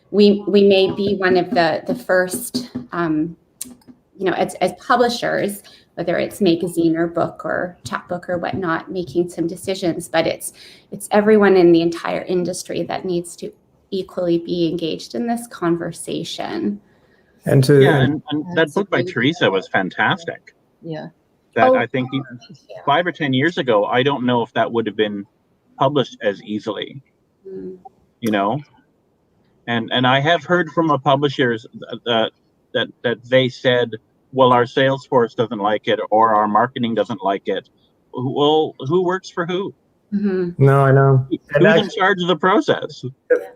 We may be one of the first, as publishers, whether it's magazine or book or chapbook or whatnot, making some decisions, but it's everyone in the entire industry that needs to equally be engaged in this conversation. And that book by Teresa was fantastic. Yeah. I think 5 or 10 years ago, I don't know if that would have been published as easily, And I have heard from publishers that they said, well, our sales force doesn't like it, or our marketing doesn't like it. Well, who works for who? Mm-hmm. No, I know. Who's in charge of the process?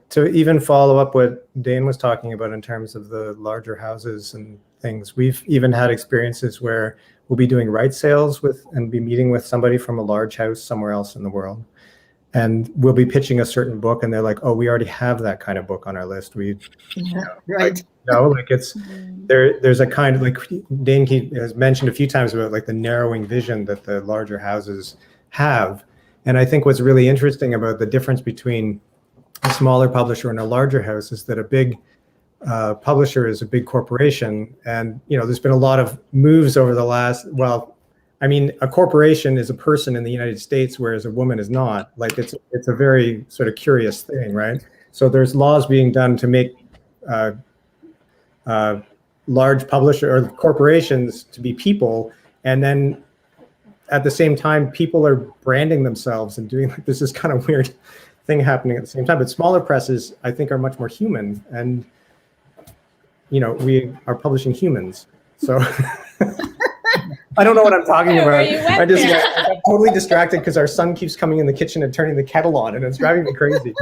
To even follow up what Dane was talking about in terms of the larger houses and things, we've even had experiences where we'll be doing right sales and be meeting with somebody from a large house somewhere else in the world. And we'll be pitching a certain book, and they're like, "Oh, we already have that kind of book on our list." Right. It's there's a kind of, like Dane has mentioned a few times about, like, the narrowing vision that the larger houses have. And I think what's really interesting about the difference between a smaller publisher and a larger house is that a big publisher is a big corporation, and there's been a lot of moves over the last. A corporation is a person in the United States, whereas a woman is not. Like, it's a very sort of curious thing, right? So there's laws being done to make large publisher or corporations to be people, and then at the same time, people are branding themselves and doing this is kind of weird thing happening at the same time. But smaller presses, I think, are much more human, and we are publishing humans, so. I don't know what I'm talking about. I got totally distracted because our son keeps coming in the kitchen and turning the kettle on, and it's driving me crazy.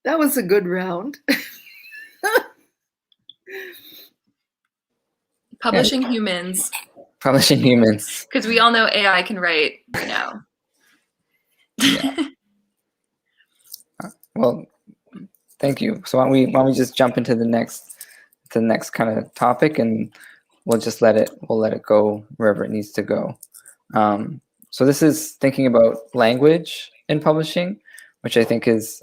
That was a good round. Publishing humans. Publishing humans. Because we all know AI can write, you know. Yeah. Well, thank you. So why don't we just jump into the next kind of topic, and we'll let it go wherever it needs to go. So this is thinking about language in publishing, which I think is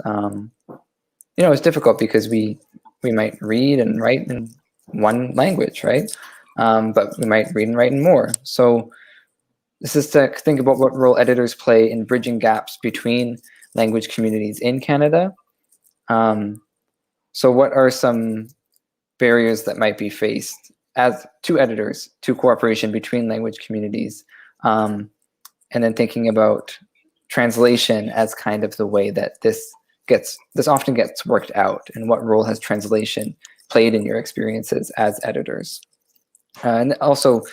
it's difficult because we might read and write in one language, right? But we might read and write in more. So this is to think about what role editors play in bridging gaps between language communities in Canada. So what are some barriers that might be faced as to editors to cooperation between language communities? And then thinking about translation as kind of the way that this often gets worked out, and what role has translation played in your experiences as editors? And also,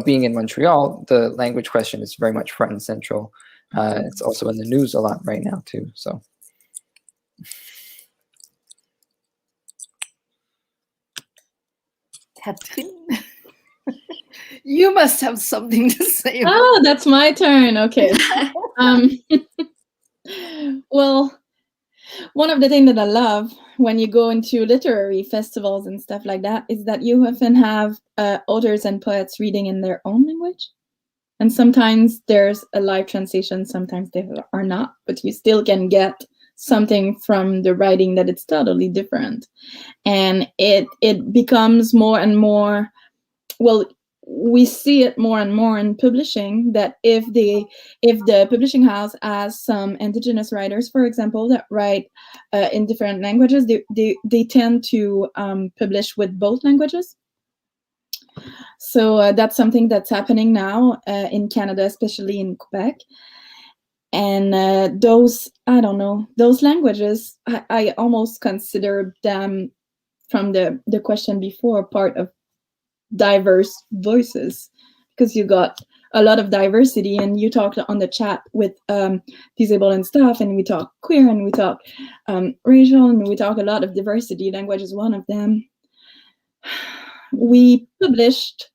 being in Montreal, the language question is very much front and central. It's also in the news a lot right now too. So, Catherine, you must have something to say. Oh, that's my turn. Okay. Well, one of the things that I love when you go into literary festivals and stuff like that is that you often have authors and poets reading in their own language. And sometimes there's a live translation, sometimes they are not, but you still can get something from the writing that it's totally different. And it becomes more and more, well, we see it more and more in publishing, that if the publishing house has some Indigenous writers, for example, that write in different languages, they tend to publish with both languages. So that's something that's happening now in Canada, especially in Quebec. And those languages, I almost consider them, from the question before, part of diverse voices, because you got a lot of diversity, and you talk on the chat with disabled and stuff, and we talk queer, and we talk racial, and we talk a lot of diversity. Language is one of them. We published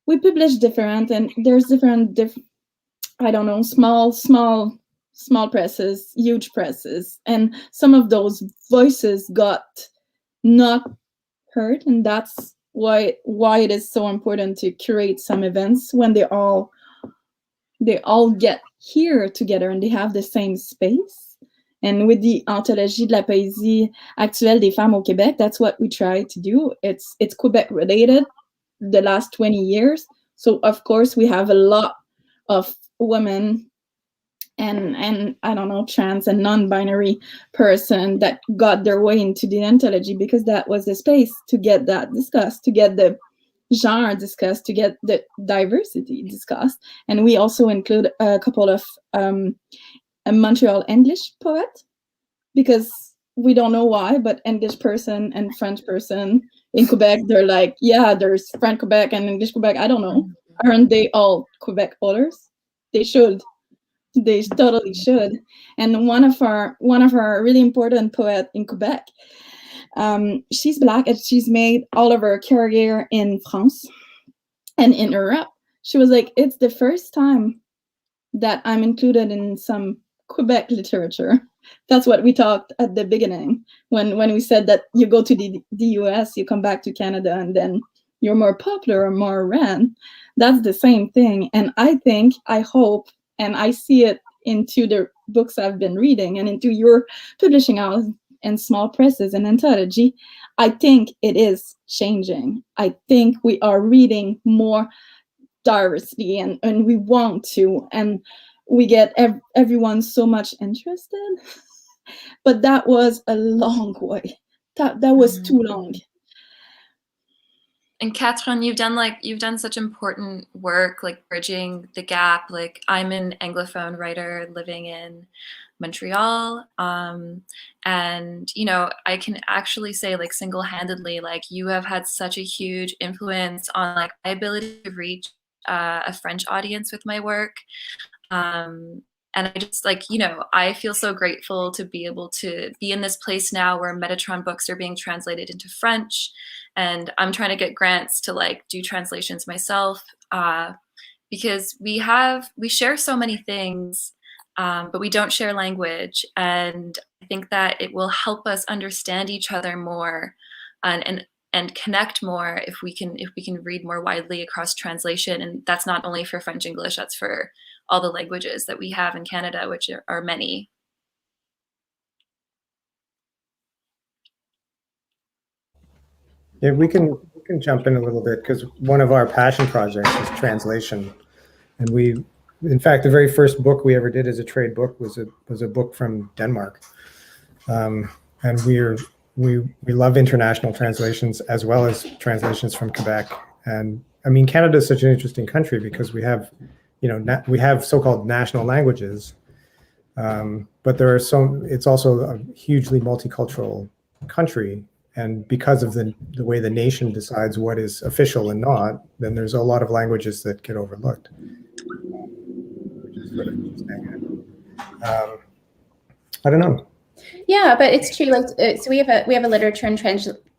different, and there's different I don't know, small presses, huge presses, and some of those voices got not heard, and that's why it is so important to curate some events when they all get here together and they have the same space. And with the 𝗟𝗏𝗁𝗫 𝗂𝗏𝗫𝗂𝗏 au Québec, that's what we try to do. It's Quebec related the last 20 years. So of course we have a lot of women and I don't know, trans and non-binary person that got their way into the anthology, because that was the space to get that discussed, to get the genre discussed, to get the diversity discussed. And we also include a couple of a Montreal English poet, because we don't know why, but English person and French person in Quebec, they're like, yeah, there's French Quebec and English Quebec. I don't know. Aren't they all Quebec authors? They should. They totally should. And one of our really important poet in Quebec, she's Black, and she's made all of her career in France and in Europe. She was like, it's the first time that I'm included in some Quebec literature. That's what we talked at the beginning when we said that you go to the US, you come back to Canada, and then you're more popular or more ran. That's the same thing. And I think, I hope, and I see it into the books I've been reading and into your publishing house and small presses and anthology, I think it is changing. I think we are reading more diversity, and we want to, and we get everyone so much interested. But that was a long way. That was too long. And Catherine, you've done such important work, like bridging the gap. Like, I'm an Anglophone writer living in Montreal, and I can actually say, like, single-handedly, like, you have had such a huge influence on, like, my ability to reach a French audience with my work. And I just like, you know, I feel so grateful to be able to be in this place now where Metatron books are being translated into French. And I'm trying to get grants to like do translations myself, because we share so many things, but we don't share language. And I think that it will help us understand each other more and connect more if we can read more widely across translation. And that's not only for French English, that's for all the languages that we have in Canada, which are many. Yeah, we can jump in a little bit, because one of our passion projects is translation. And we, in fact, the very first book we ever did as a trade book was a book from Denmark. And we love international translations as well as translations from Quebec. And I mean, Canada is such an interesting country because we have, you know, we have so-called national languages, but there are it's also a hugely multicultural country. And because of the way the nation decides what is official and not, then there's a lot of languages that get overlooked. I don't know. Yeah, but it's true. Like, so we have a literature and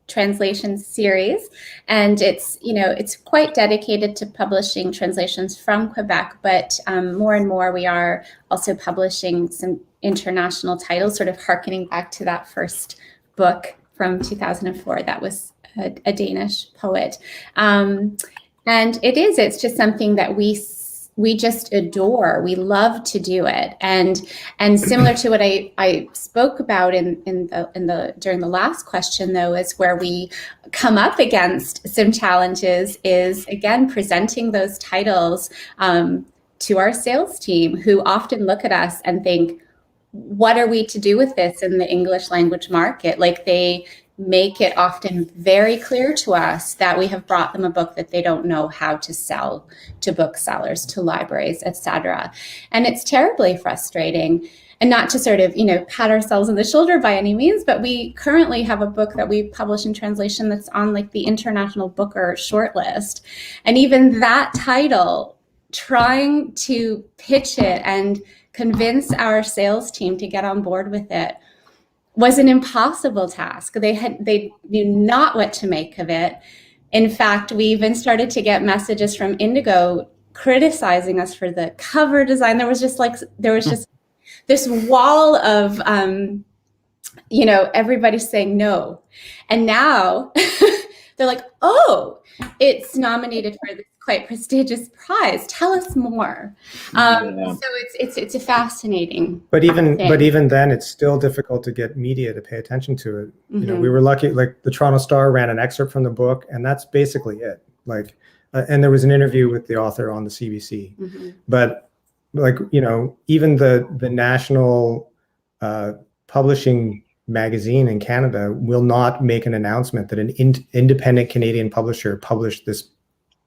translation series, and it's, you know, it's quite dedicated to publishing translations from Quebec, but more and more we are also publishing some international titles, sort of hearkening back to that first book from 2004 that was a Danish poet. And it's just something that we just adore. We love to do it. And similar to what I spoke about during the last question, though, is where we come up against some challenges is, again, presenting those titles to our sales team, who often look at us and think, what are we to do with this in the English language market? Like, they make it often very clear to us that we have brought them a book that they don't know how to sell to booksellers, to libraries, etc. And it's terribly frustrating. And not to sort of, you know, pat ourselves on the shoulder by any means, but we currently have a book that we publish in translation that's on like the International Booker shortlist. And even that title, trying to pitch it and convince our sales team to get on board with it was an impossible task. They knew not what to make of it. In fact, we even started to get messages from Indigo criticizing us for the cover design. There was just this wall of, you know, everybody saying no. And now they're like, oh, it's nominated for this quite prestigious prize. Tell us more. So it's a fascinating. But even then, it's still difficult to get media to pay attention to it. Mm-hmm. You know, we were lucky. Like the Toronto Star ran an excerpt from the book, and that's basically it. Like, and there was an interview with the author on the CBC. Mm-hmm. But like, you know, even the national publishing magazine in Canada will not make an announcement that an independent Canadian publisher published this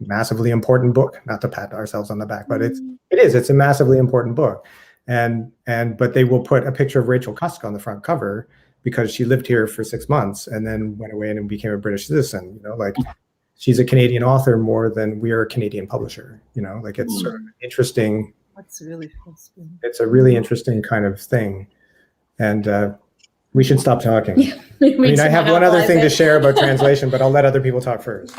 massively important book. Not to pat ourselves on the back, but it's a massively important book. But they will put a picture of Rachel Cusk on the front cover because she lived here for 6 months and then went away and became a British citizen. You know, like, she's a Canadian author more than we are a Canadian publisher. You know, like, it's sort of interesting. That's really fascinating. It's a really interesting kind of thing. And we should stop talking. Yeah, I mean, I have one other thing to share about translation, but I'll let other people talk first.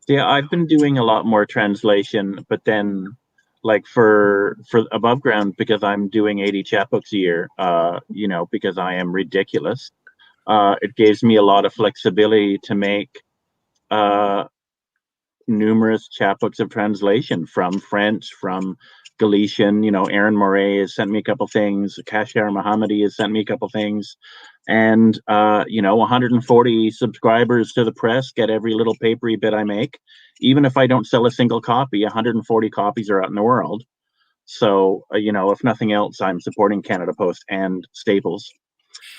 Yeah, I've been doing a lot more translation, but then, like, for above ground, because I'm doing 80 chapbooks a year, you know, because I am ridiculous. It gives me a lot of flexibility to make numerous chapbooks of translation from French, from Galician. You know, Aaron Moray has sent me a couple things. Kashgar Mohammadi has sent me a couple things. And, you know, 140 subscribers to the press get every little papery bit I make. Even if I don't sell a single copy, 140 copies are out in the world. So, you know, if nothing else, I'm supporting Canada Post and Staples.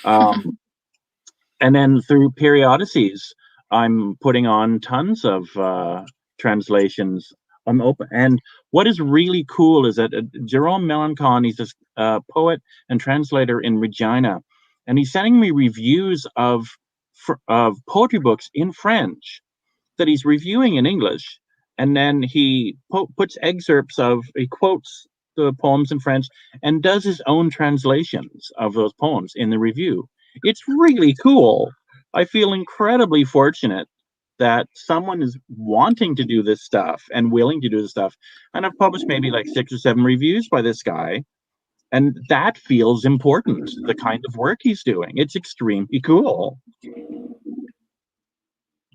And then through periodicities, I'm putting on tons of translations. I'm open. And what is really cool is that Jerome Melancon, he's a poet and translator in Regina, and he's sending me reviews of poetry books in French that he's reviewing in English, and then he puts excerpts he quotes the poems in French and does his own translations of those poems in the review. It's really cool. I feel incredibly fortunate that someone is wanting to do this stuff and willing to do this stuff. And I've published maybe like 6 or 7 reviews by this guy. And that feels important, the kind of work he's doing. It's extremely cool.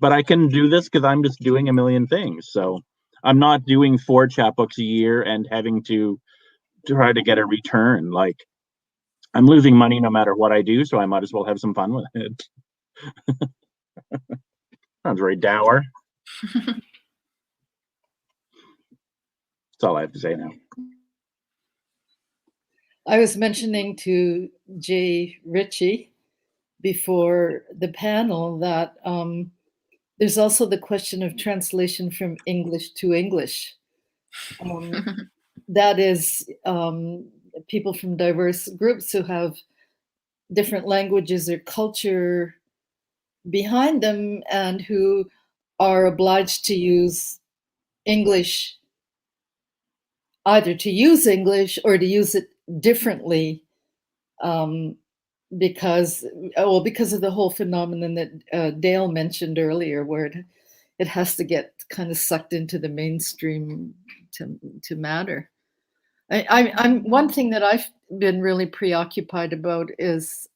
But I can do this because I'm just doing a million things. So I'm not doing 4 chapbooks a year and having to try to get a return. Like, I'm losing money no matter what I do, so I might as well have some fun with it. Sounds very dour. That's all I have to say now. I was mentioning to 𝗂𝗧𝗃𝗁𝗁 before the panel that there's also the question of translation from English to English. That is people from diverse groups who have different languages or culture behind them and who are obliged to use English, either to use English or to use it differently because of the whole phenomenon that Dale mentioned earlier, where it has to get kind of sucked into the mainstream to matter. I'm one thing that I've been really preoccupied about is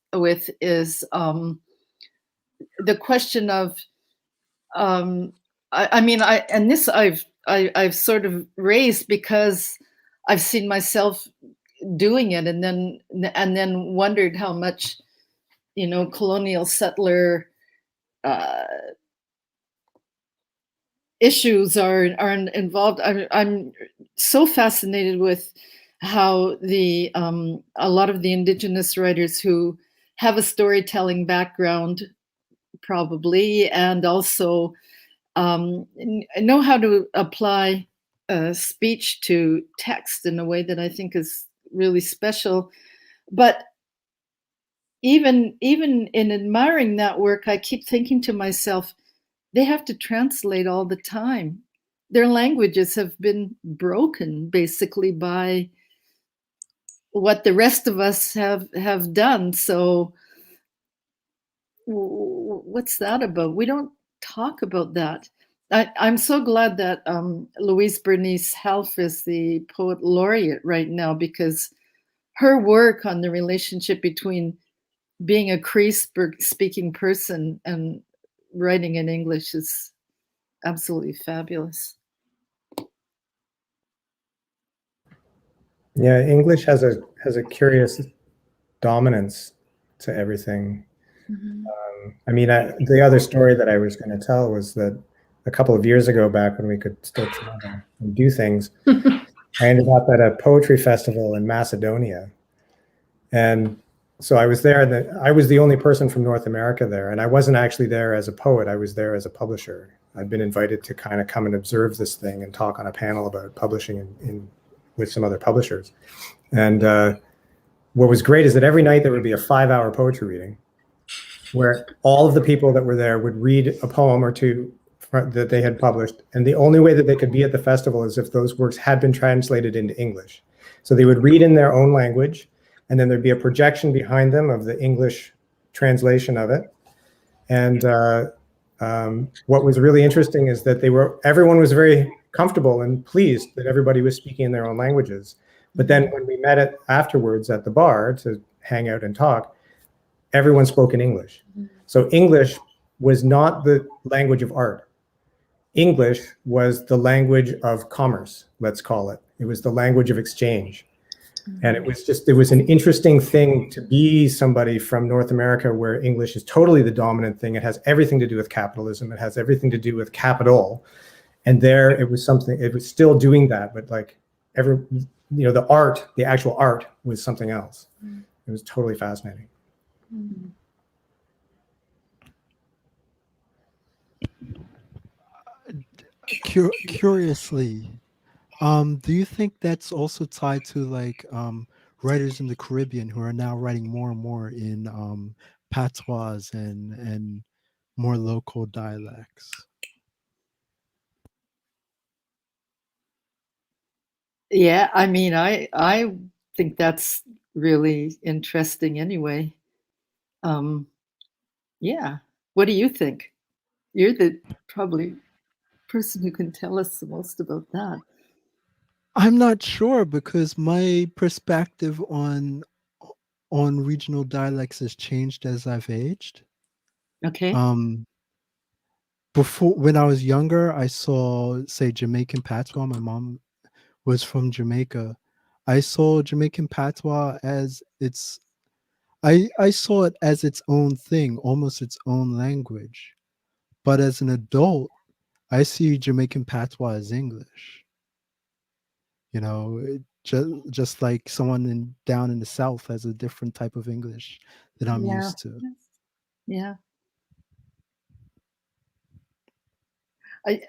the question of I've sort of raised because I've seen myself doing it and then wondered how much colonial settler issues are involved. I'm so fascinated with how a lot of the indigenous writers who have a storytelling background probably and also know how to apply speech to text in a way that I think is really special. But even in admiring that work, I keep thinking to myself, they have to translate all the time. Their languages have been broken basically by what the rest of us have done. So what's that about? We don't talk about that. I'm so glad that Louise Bernice Half is the poet laureate right now, because her work on the relationship between being a Cree speaking person and writing in English is absolutely fabulous. Yeah, English has a curious dominance to everything. Mm-hmm. I mean, the other story that I was going to tell was that a couple of years ago, back when we could still travel and do things, I ended up at a poetry festival in Macedonia. And so I was there, and I was the only person from North America there. And I wasn't actually there as a poet. I was there as a publisher. I'd been invited to kind of come and observe this thing and talk on a panel about publishing with some other publishers. And what was great is that every night there would be a 5-hour poetry reading where all of the people that were there would read a poem or two that they had published. And the only way that they could be at the festival is if those works had been translated into English. So they would read in their own language, and then there'd be a projection behind them of the English translation of it. And what was really interesting is that everyone was very comfortable and pleased that everybody was speaking in their own languages. But then when we met afterwards at the bar to hang out and talk, everyone spoke in English. So English was not the language of art. English was the language of commerce, let's call it. It was the language of exchange. And it was an interesting thing to be somebody from North America where English is totally the dominant thing. It has everything to do with capitalism. It has everything to do with capital. And there it was still doing that, but like the actual art was something else. It was totally fascinating. Curiously, do you think that's also tied to like writers in the Caribbean who are now writing more and more in patois and more local dialects? Yeah, I mean, I think that's really interesting anyway. Yeah. What do you think? You're the probably person who can tell us the most about that. I'm not sure, because my perspective on regional dialects has changed as I've aged. Okay. Before, when I was younger, I saw, say, Jamaican patois. My mom was from Jamaica. I saw Jamaican patois as I saw it as its own thing, almost its own language. But as an adult, I see Jamaican patois as English. You know, just like someone down in the South has a different type of English that I'm used to. Yeah.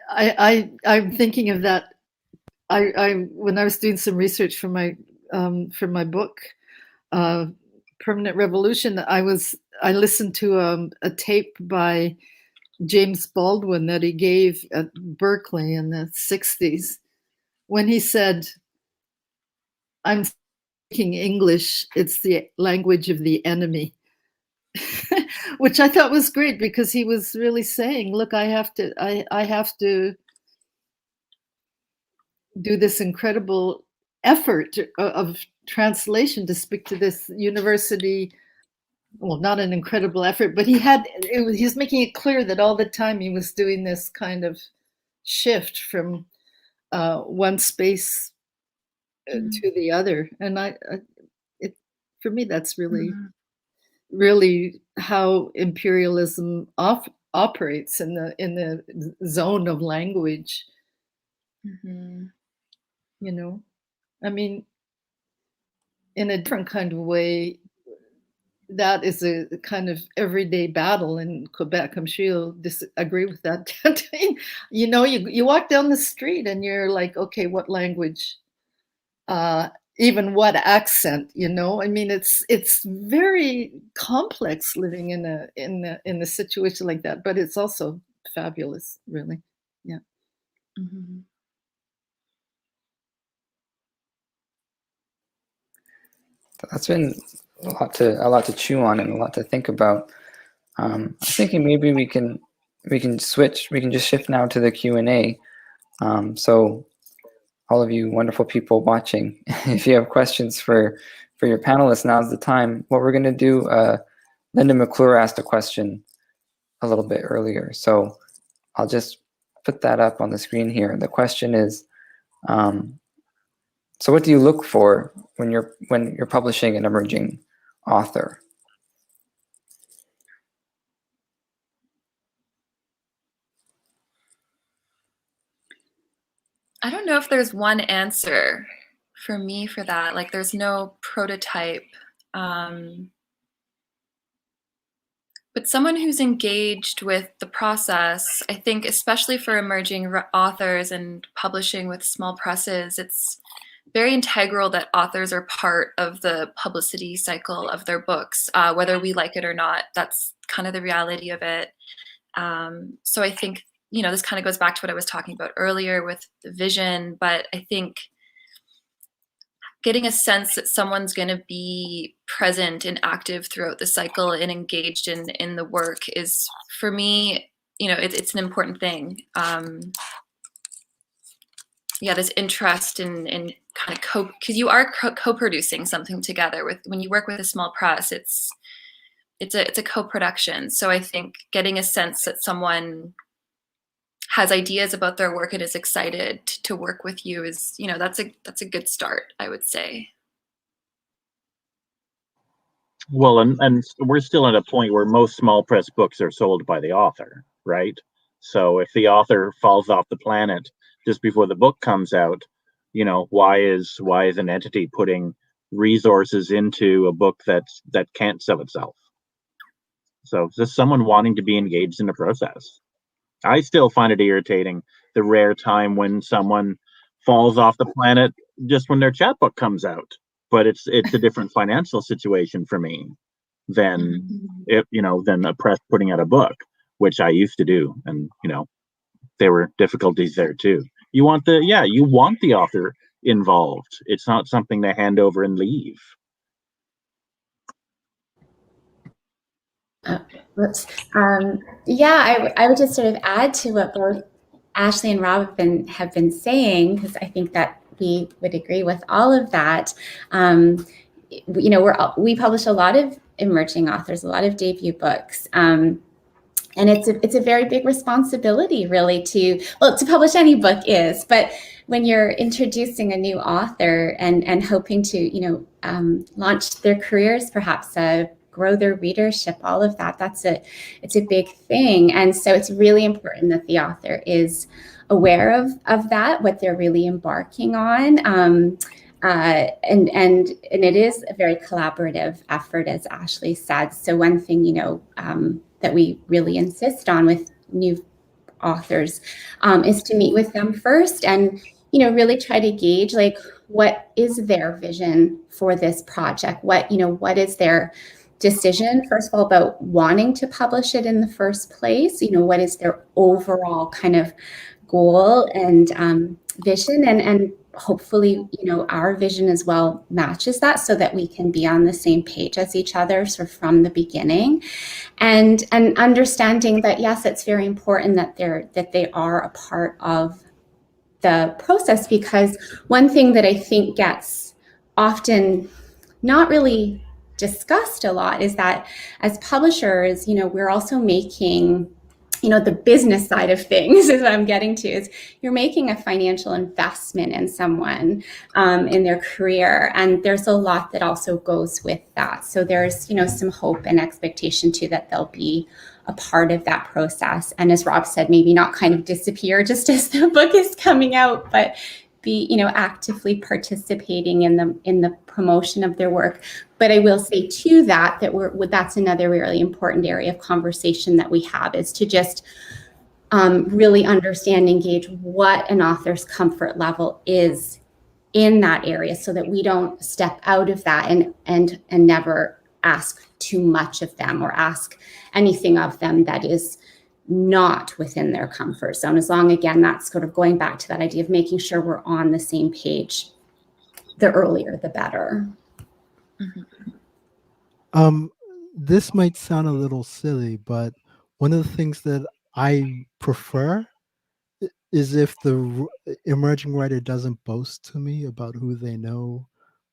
I'm thinking of that. I when I was doing some research for my book, Permanent Revolution, I listened to a tape by James Baldwin that he gave at Berkeley in the 60s, when he said, "I'm speaking English, it's the language of the enemy." Which I thought was great, because he was really saying, look, I have to do this incredible effort of translation to speak to this university. Well, not an incredible effort, but he was making it clear that all the time he was doing this kind of shift from one space to the other. And for me, that's really, really how imperialism operates in the zone of language. You know, I mean, in a different kind of way, that is a kind of everyday battle in Quebec. I'm sure you'll disagree with that. You know, you walk down the street and you're like, okay, what language? Even what accent? You know, I mean, it's very complex living in a situation like that, but it's also fabulous, really. Yeah. That's been a lot to chew on and a lot to think about. I'm thinking maybe we can just shift now to the Q&A. So all of you wonderful people watching, if you have questions for your panelists, now's the time. What we're going to do, Linda Mcclure asked a question a little bit earlier, so I'll just put that up on the screen here. The question is, so what do you look for when you're publishing an emerging author? I don't know if there's one answer for me for that. Like, there's no prototype. But someone who's engaged with the process, I think, especially for emerging authors and publishing with small presses, it's very integral that authors are part of the publicity cycle of their books, whether we like it or not. That's kind of the reality of it. So I think, you know, this kind of goes back to what I was talking about earlier with the vision, but I think getting a sense that someone's going to be present and active throughout the cycle and engaged in the work is, for me, you know, it's an important thing. Yeah, this interest in kind of because you are co-producing something together with, when you work with a small press, it's a co-production. So I think getting a sense that someone has ideas about their work and is excited to work with you is, you know, that's a good start, I would say. Well, and we're still at a point where most small press books are sold by the author, right? So if the author falls off the planet just before the book comes out, you know, why is an entity putting resources into a book that can't sell itself? So just someone wanting to be engaged in the process. I still find it irritating, the rare time when someone falls off the planet just when their chapbook comes out. But it's a different financial situation for me than than a press putting out a book, which I used to do, and you know, there were difficulties there too. You want the author involved. It's not something they hand over and leave. Yeah, I would just sort of add to what both Ashley and Rob have been saying, because I think that we would agree with all of that. You know, we publish a lot of emerging authors, a lot of debut books. And it's a very big responsibility, really, to publish any book is, but when you're introducing a new author and hoping to, you know, launch their careers, perhaps grow their readership, all of that, it's a big thing. And so it's really important that the author is aware of that, what they're really embarking on. And it is a very collaborative effort, as Ashley said. So one thing, you know, that we really insist on with new authors is to meet with them first and, you know, really try to gauge, like, what is their vision for this project? What is their decision, first of all, about wanting to publish it in the first place? You know, what is their overall kind of goal and vision? And hopefully, you know, our vision as well matches that, so that we can be on the same page as each other sort of from the beginning, and understanding that, yes, it's very important that they are a part of the process, because one thing that I think gets often not really discussed a lot is that as publishers, you know, we're also making, you know, the business side of things is what I'm getting to, is you're making a financial investment in someone in their career. And there's a lot that also goes with that. So there's, you know, some hope and expectation too that they'll be a part of that process. And as Rob said, maybe not kind of disappear just as the book is coming out, but be, you know, actively participating in the promotion of their work. But I will say too that that's another really important area of conversation that we have, is to just really understand and engage what an author's comfort level is in that area, so that we don't step out of that and never ask too much of them or ask anything of them that is not within their comfort zone. As long, again, that's sort of going back to that idea of making sure we're on the same page. The earlier, the better. This might sound a little silly, but one of the things that I prefer is if the emerging writer doesn't boast to me about who they know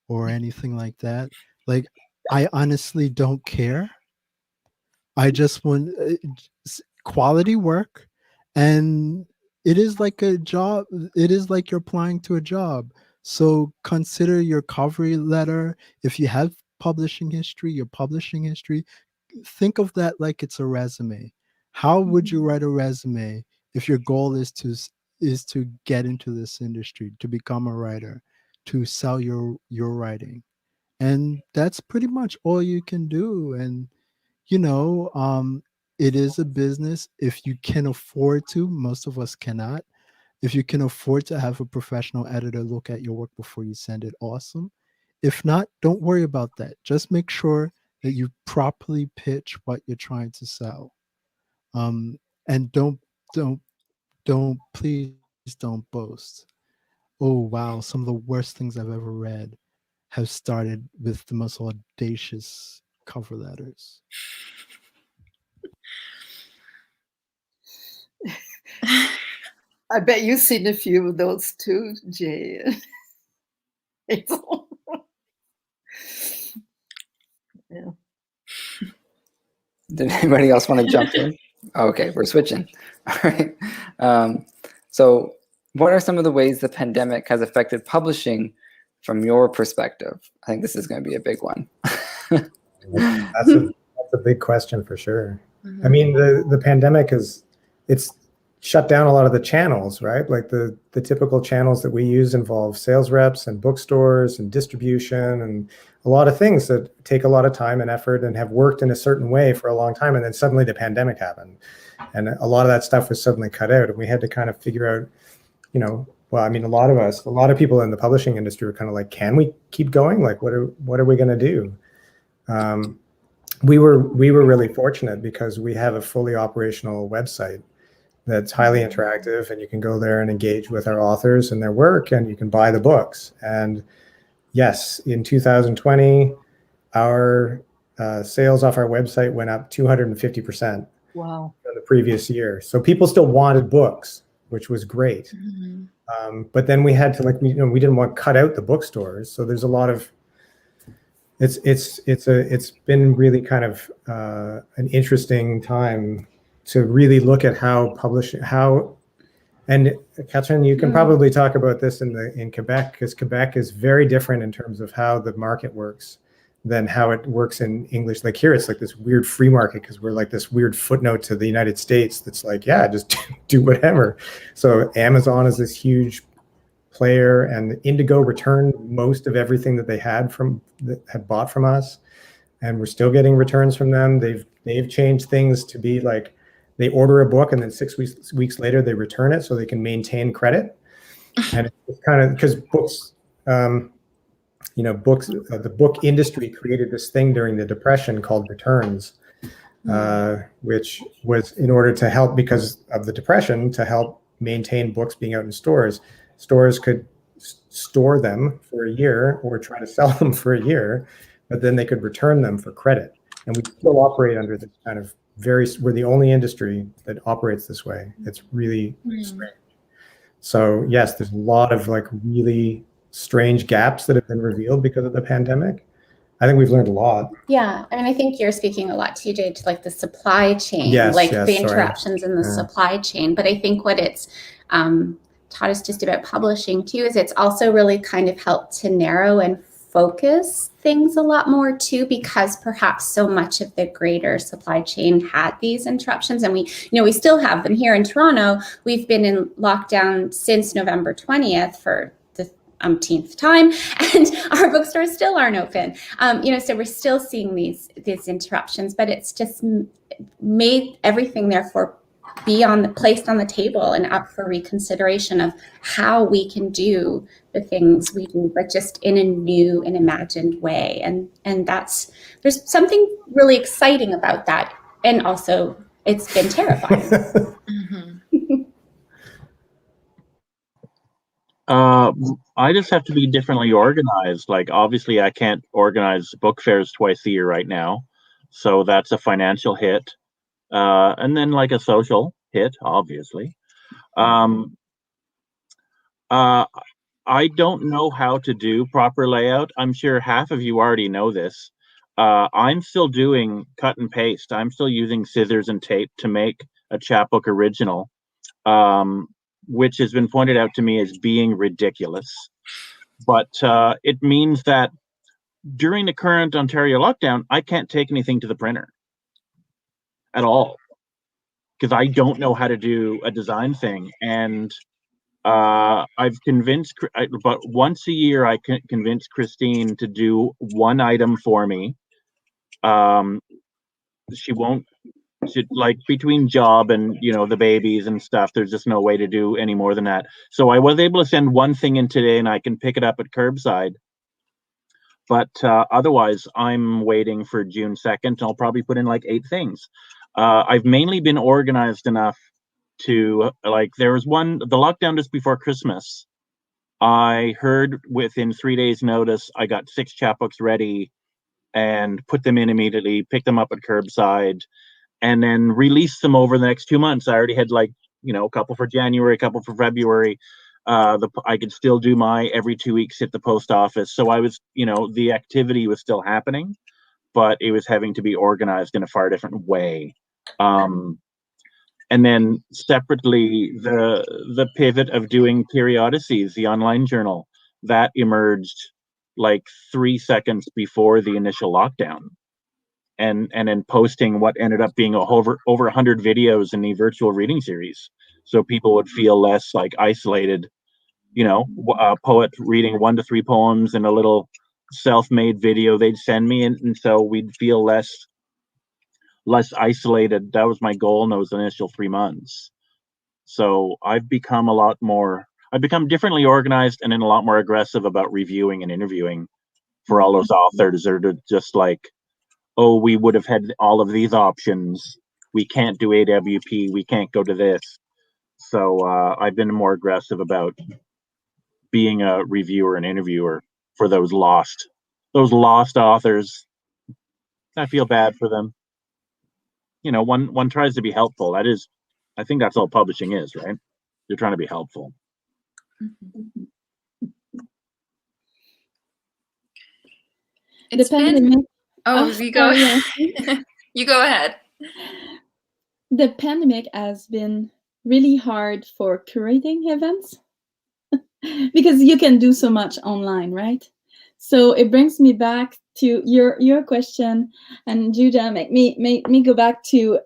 or anything like that. Like, I honestly don't care. I just want quality work, and it is like a job. It is like you're applying to a job. So consider your cover letter. If you have publishing history, your publishing history, think of that like it's a resume. How would you write a resume if your goal is to get into this industry, to become a writer, to sell your writing? And that's pretty much all you can do. And you know, it is a business. If you can afford to, most of us cannot. If you can afford to have a professional editor look at your work before you send it, awesome. If not, don't worry about that. Just make sure that you properly pitch what you're trying to sell. And please don't boast. Oh, wow, some of the worst things I've ever read have started with the most audacious cover letters. I bet you've seen a few of those too, Jay. Yeah. Did anybody else want to jump in? Okay, we're switching. All right. So what are some of the ways the pandemic has affected publishing from your perspective? I think this is going to be a big one. That's a big question for sure. Mm-hmm. I mean, the pandemic it's shut down a lot of the channels, right? Like the typical channels that we use involve sales reps and bookstores and distribution and a lot of things that take a lot of time and effort and have worked in a certain way for a long time. And then suddenly the pandemic happened. And a lot of that stuff was suddenly cut out. And we had to kind of figure out, you know, well, I mean, a lot of people in the publishing industry were kind of like, can we keep going? Like, what are we going to do? We were really fortunate because we have a fully operational website that's highly interactive, and you can go there and engage with our authors and their work, and you can buy the books. And yes, in 2020, our sales off our website went up 250%. Wow. From the previous year. So people still wanted books, which was great. But then we had to, like, we didn't want to cut out the bookstores. So there's a lot of, it's been really kind of an interesting time to really look at how publishing, and Catherine, you can probably talk about this in Quebec, because Quebec is very different in terms of how the market works than how it works in English. Like here, it's like this weird free market, because we're like this weird footnote to the United States that's like, yeah, just do whatever. So Amazon is this huge player, and Indigo returned most of everything that they had bought from us, and we're still getting returns from them. They've changed things to be like, they order a book and then 6 weeks later they return it so they can maintain credit. And it's kind of because books, the book industry created this thing during the Depression called returns, which was in order to help, because of the Depression, to help maintain books being out in stores. Stores could store them for a year or try to sell them for a year, but then they could return them for credit. And we still operate under this kind of we're the only industry that operates this way. It's really strange. So yes, there's a lot of like really strange gaps that have been revealed because of the pandemic. I think we've learned a lot. Yeah, I mean, I think you're speaking a lot, TJ, to like the supply chain, the interruptions in the supply chain. But I think what it's taught us just about publishing too is it's also really kind of helped to narrow and focus things a lot more too, because perhaps so much of the greater supply chain had these interruptions, and we still have them here in Toronto. We've been in lockdown since November 20th for the umpteenth time, and our bookstores still aren't open. So we're still seeing these interruptions, but it's just made everything therefore be placed on the table and up for reconsideration of how we can do the things we do, but just in a new and imagined way. And there's something really exciting about that. And also it's been terrifying. I just have to be differently organized. Like, obviously I can't organize book fairs twice a year right now. So that's a financial hit. And then like a social hit, obviously. I don't know how to do proper layout. I'm sure half of you already know this. I'm still doing cut and paste. I'm still using scissors and tape to make a chapbook original, which has been pointed out to me as being ridiculous. But it means that during the current Ontario lockdown, I can't take anything to the printer at all, because I don't know how to do a design thing. And I've convinced, but once a year, I can convince Christine to do one item for me. She won't, like, between job and, the babies and stuff, there's just no way to do any more than that. So I was able to send one thing in today, and I can pick it up at curbside. But otherwise, I'm waiting for June 2nd. I'll probably put in like 8 things. I've mainly been organized enough to, like, there was the lockdown just before Christmas. I heard within 3 days notice, I got 6 chapbooks ready and put them in immediately, picked them up at curbside, and then released them over the next 2 months. I already had a couple for January, a couple for February. I could still do my every 2 weeks at the post office. So I was, the activity was still happening, but it was having to be organized in a far different way. And then separately, the pivot of doing periodices, the online journal, that emerged like 3 seconds before the initial lockdown. And then posting what ended up being over 100 videos in the virtual reading series. So people would feel less like isolated, a poet reading 1 to 3 poems in a little self-made video they'd send me. And so we'd feel less isolated. That was my goal in those initial 3 months. So I've become differently organized and then a lot more aggressive about reviewing and interviewing for all those authors that are just like, oh, we would have had all of these options. We can't do AWP. We can't go to this. So I've been more aggressive about being a reviewer and interviewer for those lost authors. I feel bad for them. You know, one tries to be helpful. That is, I think that's all publishing is, right? You're trying to be helpful. It's been, you go. You go ahead. The pandemic has been really hard for curating events because you can do so much online, right? So it brings me back to your question, and Judah, make me go back to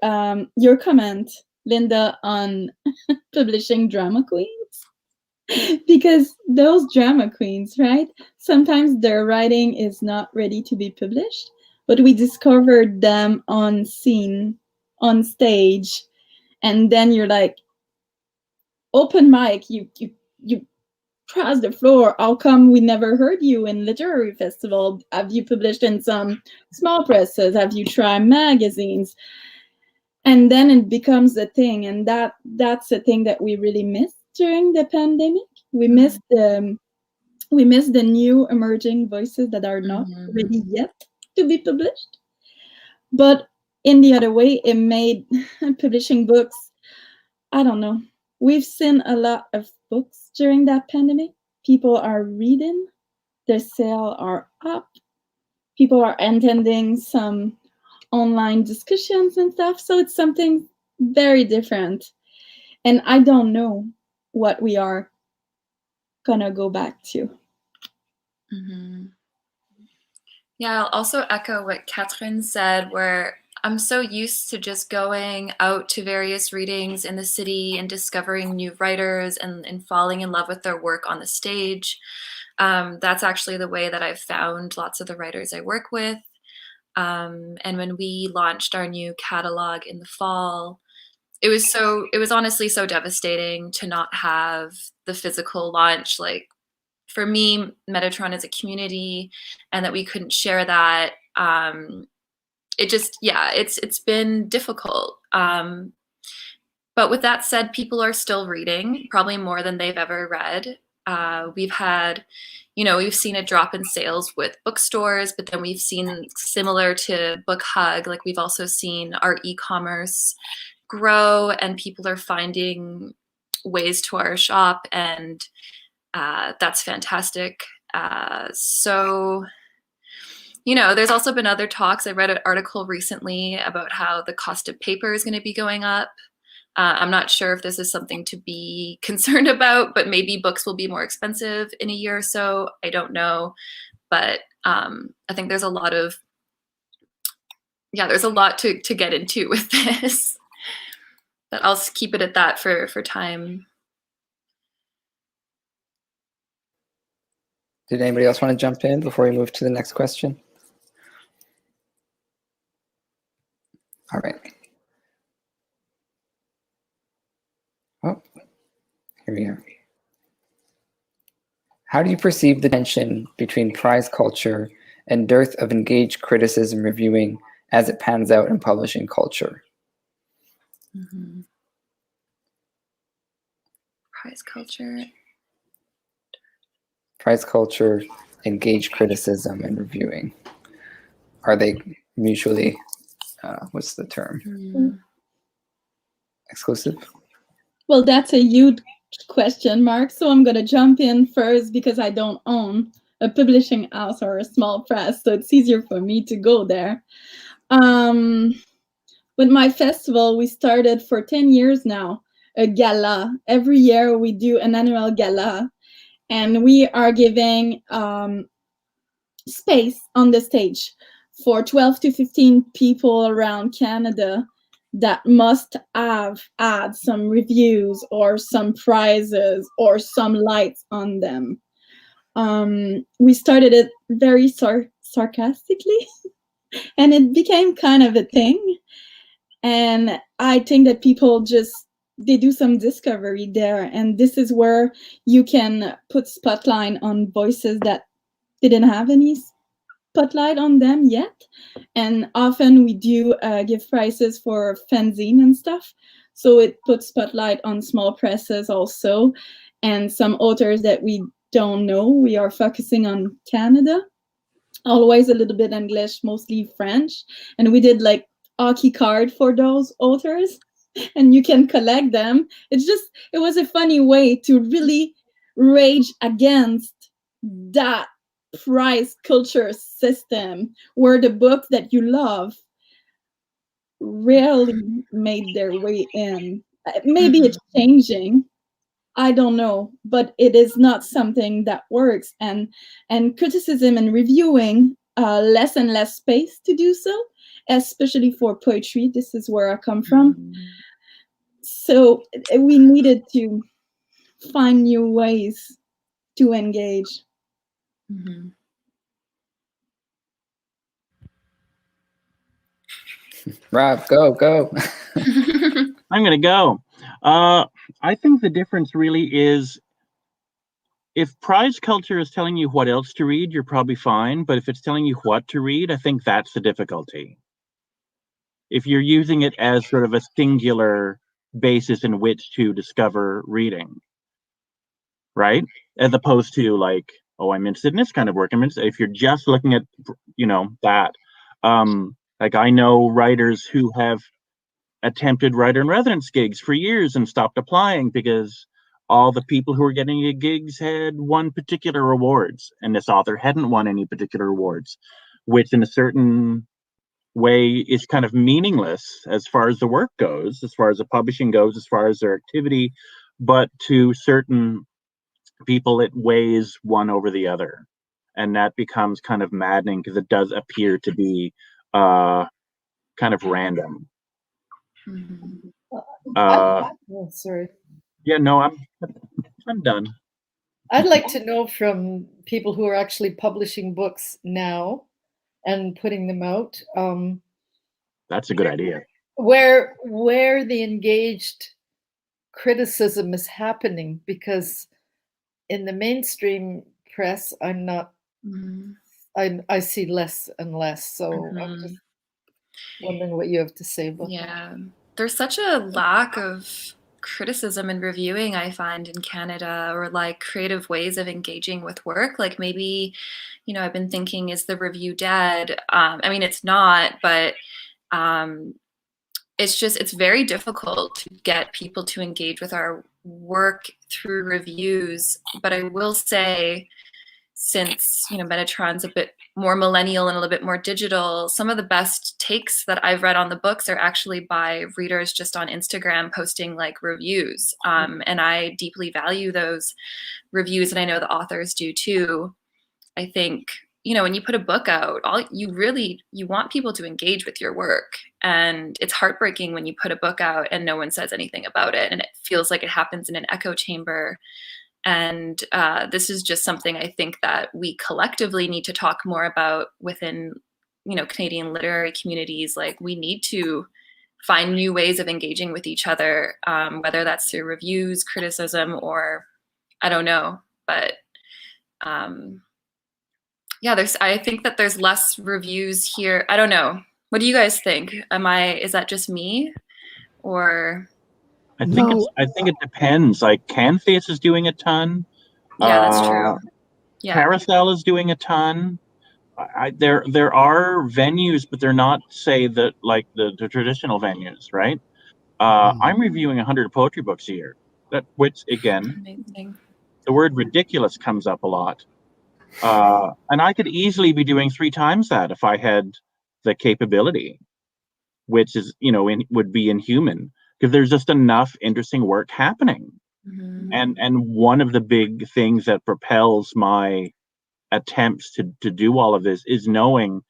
your comment, Linda, on publishing drama queens. Because those drama queens, right? Sometimes their writing is not ready to be published, but we discovered them on scene, on stage, and then you're like, open mic, you cross the floor. How come we never heard you in literary festival? Have you published in some small presses? Have you tried magazines? And then it becomes a thing, and that's a thing that we really missed during the pandemic. We missed the new emerging voices that are not ready yet to be published. But in the other way, it made publishing books, I don't know. We've seen a lot of books during that pandemic. People are reading, their sales are up. People are attending some online discussions and stuff. So it's something very different. And I don't know what we are gonna go back to. Yeah, I'll also echo what Catherine said, where I'm so used to just going out to various readings in the city and discovering new writers and falling in love with their work on the stage. That's actually the way that I've found lots of the writers I work with. And when we launched our new catalog in the fall, it was honestly so devastating to not have the physical launch. Like, for me, Metatron is a community, and that we couldn't share that. It's been difficult. But with that said, people are still reading, probably more than they've ever read. We've seen a drop in sales with bookstores, but then we've seen, similar to Book Hug, like we've also seen our e-commerce grow, and people are finding ways to our shop, and that's fantastic. So, there's also been other talks. I read an article recently about how the cost of paper is going to be going up. I'm not sure if this is something to be concerned about, but maybe books will be more expensive in a year or so. I don't know. But I think there's a lot to get into with this. But I'll keep it at that for time. Did anybody else want to jump in before we move to the next question? All right. Oh, here we are. How do you perceive the tension between prize culture and dearth of engaged criticism reviewing as it pans out in publishing culture? Prize culture, engaged criticism, and reviewing. Are they mutually, what's the term? Exclusive? Well, that's a huge question, Mark. So I'm going to jump in first because I don't own a publishing house or a small press, so it's easier for me to go there. With my festival, we started for 10 years now, a gala. Every year we do an annual gala, and we are giving space on the stage for 12 to 15 people around Canada that must have had some reviews or some prizes or some lights on them. We started it very sarcastically, and it became kind of a thing. And I think that people they do some discovery there, and this is where you can put spotlight on voices that didn't have any spotlight on them yet. And often we do give prizes for fanzine and stuff. So it puts spotlight on small presses also, and some authors that we don't know. We are focusing on Canada, always a little bit English, mostly French. And we did like hockey card for those authors, and you can collect them. It was a funny way to really rage against that price culture system where the books that you love rarely made their way in. Maybe it's changing, I don't know, but it is not something that works. And criticism and reviewing less and less space to do so, especially for poetry. This is where I come from. So we needed to find new ways to engage. Mm-hmm. Rob, go. I'm gonna go. I think the difference really is, if prize culture is telling you what else to read, you're probably fine. But if it's telling you what to read, I think that's the difficulty. If you're using it as sort of a singular basis in which to discover reading, right? As opposed to like, oh, I'm interested in this kind of work. If you're just looking at, that, like I know writers who have attempted writer-in-residence gigs for years and stopped applying because all the people who were getting the gigs had won particular awards, and this author hadn't won any particular awards, which in a certain way is kind of meaningless as far as the work goes, as far as the publishing goes, as far as their activity, but to certain people it weighs one over the other, and that becomes kind of maddening because it does appear to be kind of random. Sorry. Yeah, no, I'm done. I'd like to know from people who are actually publishing books now and putting them out. That's a good idea. Where the engaged criticism is happening, because in the mainstream press, I'm not. I see less and less. So I'm just wondering what you have to say about that. Yeah, there's such a lack of criticism and reviewing, I find, in Canada, or like creative ways of engaging with work. Like maybe, I've been thinking, is the review dead? I mean, it's not, but it's very difficult to get people to engage with our work through reviews. But I will say, since Metatron's a bit more millennial and a little bit more digital, some of the best takes that I've read on the books are actually by readers just on Instagram posting like reviews, and I deeply value those reviews, and I know the authors do too. I think when you put a book out, you want people to engage with your work, and it's heartbreaking when you put a book out and no one says anything about it, and it feels like it happens in an echo chamber. And this is just something I think that we collectively need to talk more about within, Canadian literary communities. Like, we need to find new ways of engaging with each other, whether that's through reviews, criticism, or I don't know. But yeah, I think that there's less reviews here. I don't know. What do you guys think? Is that just me, or? I think it depends. Like Canface is doing a ton. Yeah, that's true. Yeah. Carousel is doing a ton. There are venues, but they're not, say, the traditional venues, right? I'm reviewing 100 poetry books a year. Which again, amazing. The word ridiculous comes up a lot. And I could easily be doing 3 times that if I had the capability, which is, would be inhuman. Because there's just enough interesting work happening. And one of the big things that propels my attempts to do all of this is knowing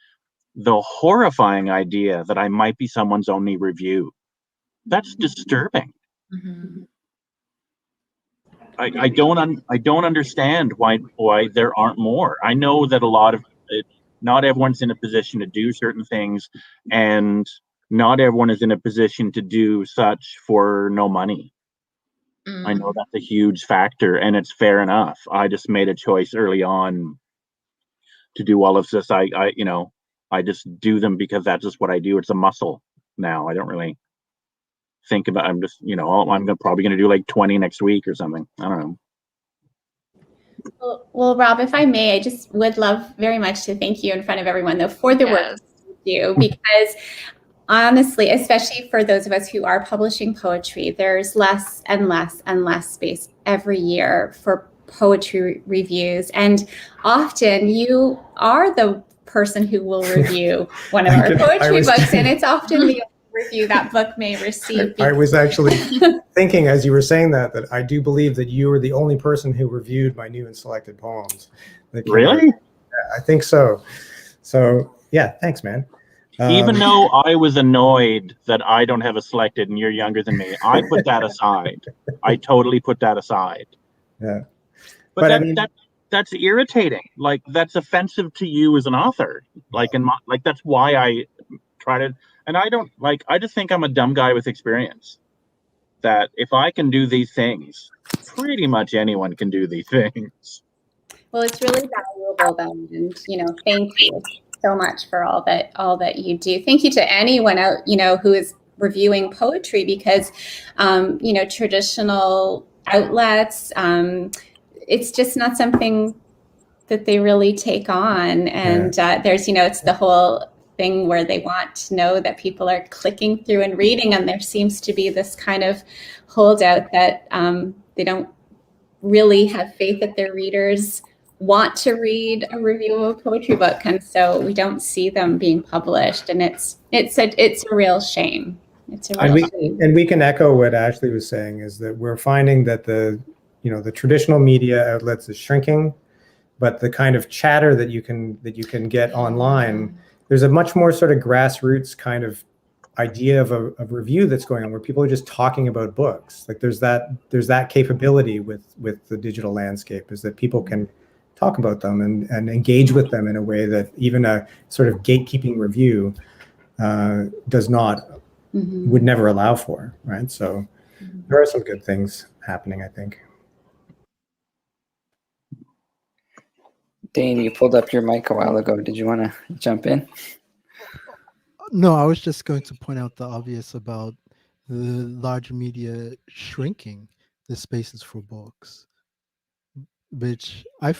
the horrifying idea that I might be someone's only review. That's disturbing. I don't understand why there aren't more. I know that not everyone's in a position to do certain things, and not everyone is in a position to do such for no money. I know that's a huge factor, and it's fair enough. I just made a choice early on to do all of this. I just do them because that's just what I do. It's a muscle now. I don't really think about. I'm just, probably going to do like 20 next week or something. I don't know. Well, Rob, if I may, I just would love very much to thank you in front of everyone, though, for the work you do, because honestly, especially for those of us who are publishing poetry, there's less and less and less space every year for poetry reviews. And often you are the person who will review one of our poetry books, and it's often the review that book may receive. I was actually thinking as you were saying that I do believe that you were the only person who reviewed my new and selected poems. Really? Yeah, I think so. So yeah, thanks, man. Even though I was annoyed that I don't have a selected and you're younger than me, I put that aside. I totally put that aside. Yeah. But that's irritating. Like, that's offensive to you as an author. Like, that's why I try to, and I just think I'm a dumb guy with experience. That if I can do these things, pretty much anyone can do these things. Well, it's really valuable then, and thank you so much for all that you do. Thank you to anyone out, who is reviewing poetry, because traditional outlets, it's just not something that they really take on. And there's, it's the whole thing where they want to know that people are clicking through and reading, and there seems to be this kind of holdout that they don't really have faith that their readers want to read a review of a poetry book, and so we don't see them being published, and it's a real shame. It's a real shame. And we can echo what Ashley was saying, is that we're finding that the traditional media outlets is shrinking, but the kind of chatter that you can get online, there's a much more sort of grassroots kind of idea of a review that's going on, where people are just talking about books. Like there's that capability with the digital landscape, is that people can talk about them and engage with them in a way that even a sort of gatekeeping review does not, would never allow for, right? So there are some good things happening, I think. Dane, you pulled up your mic a while ago. Did you want to jump in? No, I was just going to point out the obvious about the large media shrinking the spaces for books, which I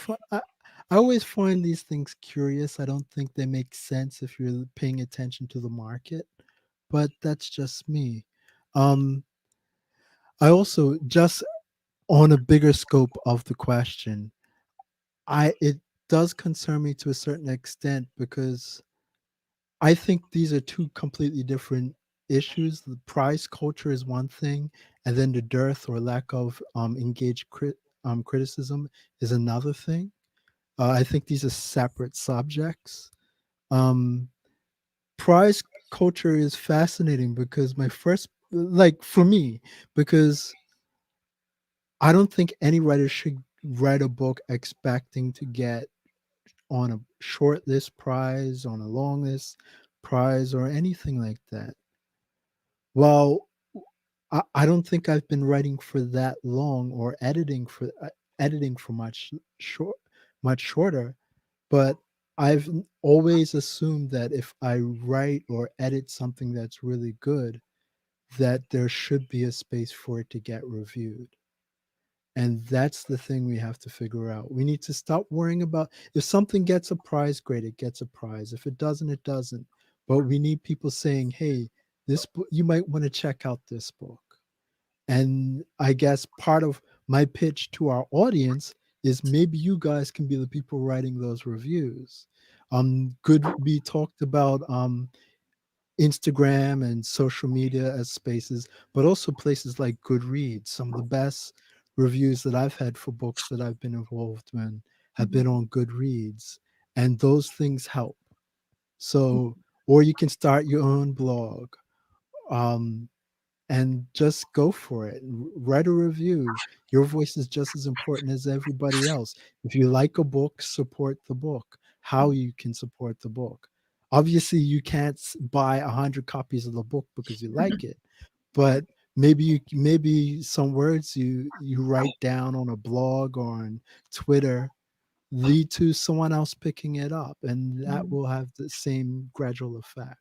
always find these things curious. I don't think they make sense if you're paying attention to the market, but that's just me. I also, just on a bigger scope of the question, it does concern me to a certain extent, because I think these are two completely different issues. The prize culture is one thing, and then the dearth or lack of engaged criticism is another thing. I think these are separate subjects. Prize culture is fascinating because for me, because I don't think any writer should write a book expecting to get on a short list prize, on a long list prize, or anything like that. Well, I don't think I've been writing for that long, or editing for much shorter, but I've always assumed that if I write or edit something that's really good, that there should be a space for it to get reviewed. And that's the thing we have to figure out. We need to stop worrying about, if something gets a prize, great, it gets a prize. If it doesn't, it doesn't. But we need people saying, hey, this book, you might want to check out this book. And I guess part of my pitch to our audience is maybe you guys can be the people writing those reviews. We talked about Instagram and social media as spaces, but also places like Goodreads. Some of the best reviews that I've had for books that I've been involved in have been on Goodreads, and those things help. So, or you can start your own blog, and just go for it. Write a review. Your voice is just as important as everybody else. If you like a book, support the book. How you can support the book. Obviously, you can't buy 100 copies of the book because you like it, but maybe some words you write down on a blog or on Twitter lead to someone else picking it up, and that will have the same gradual effect.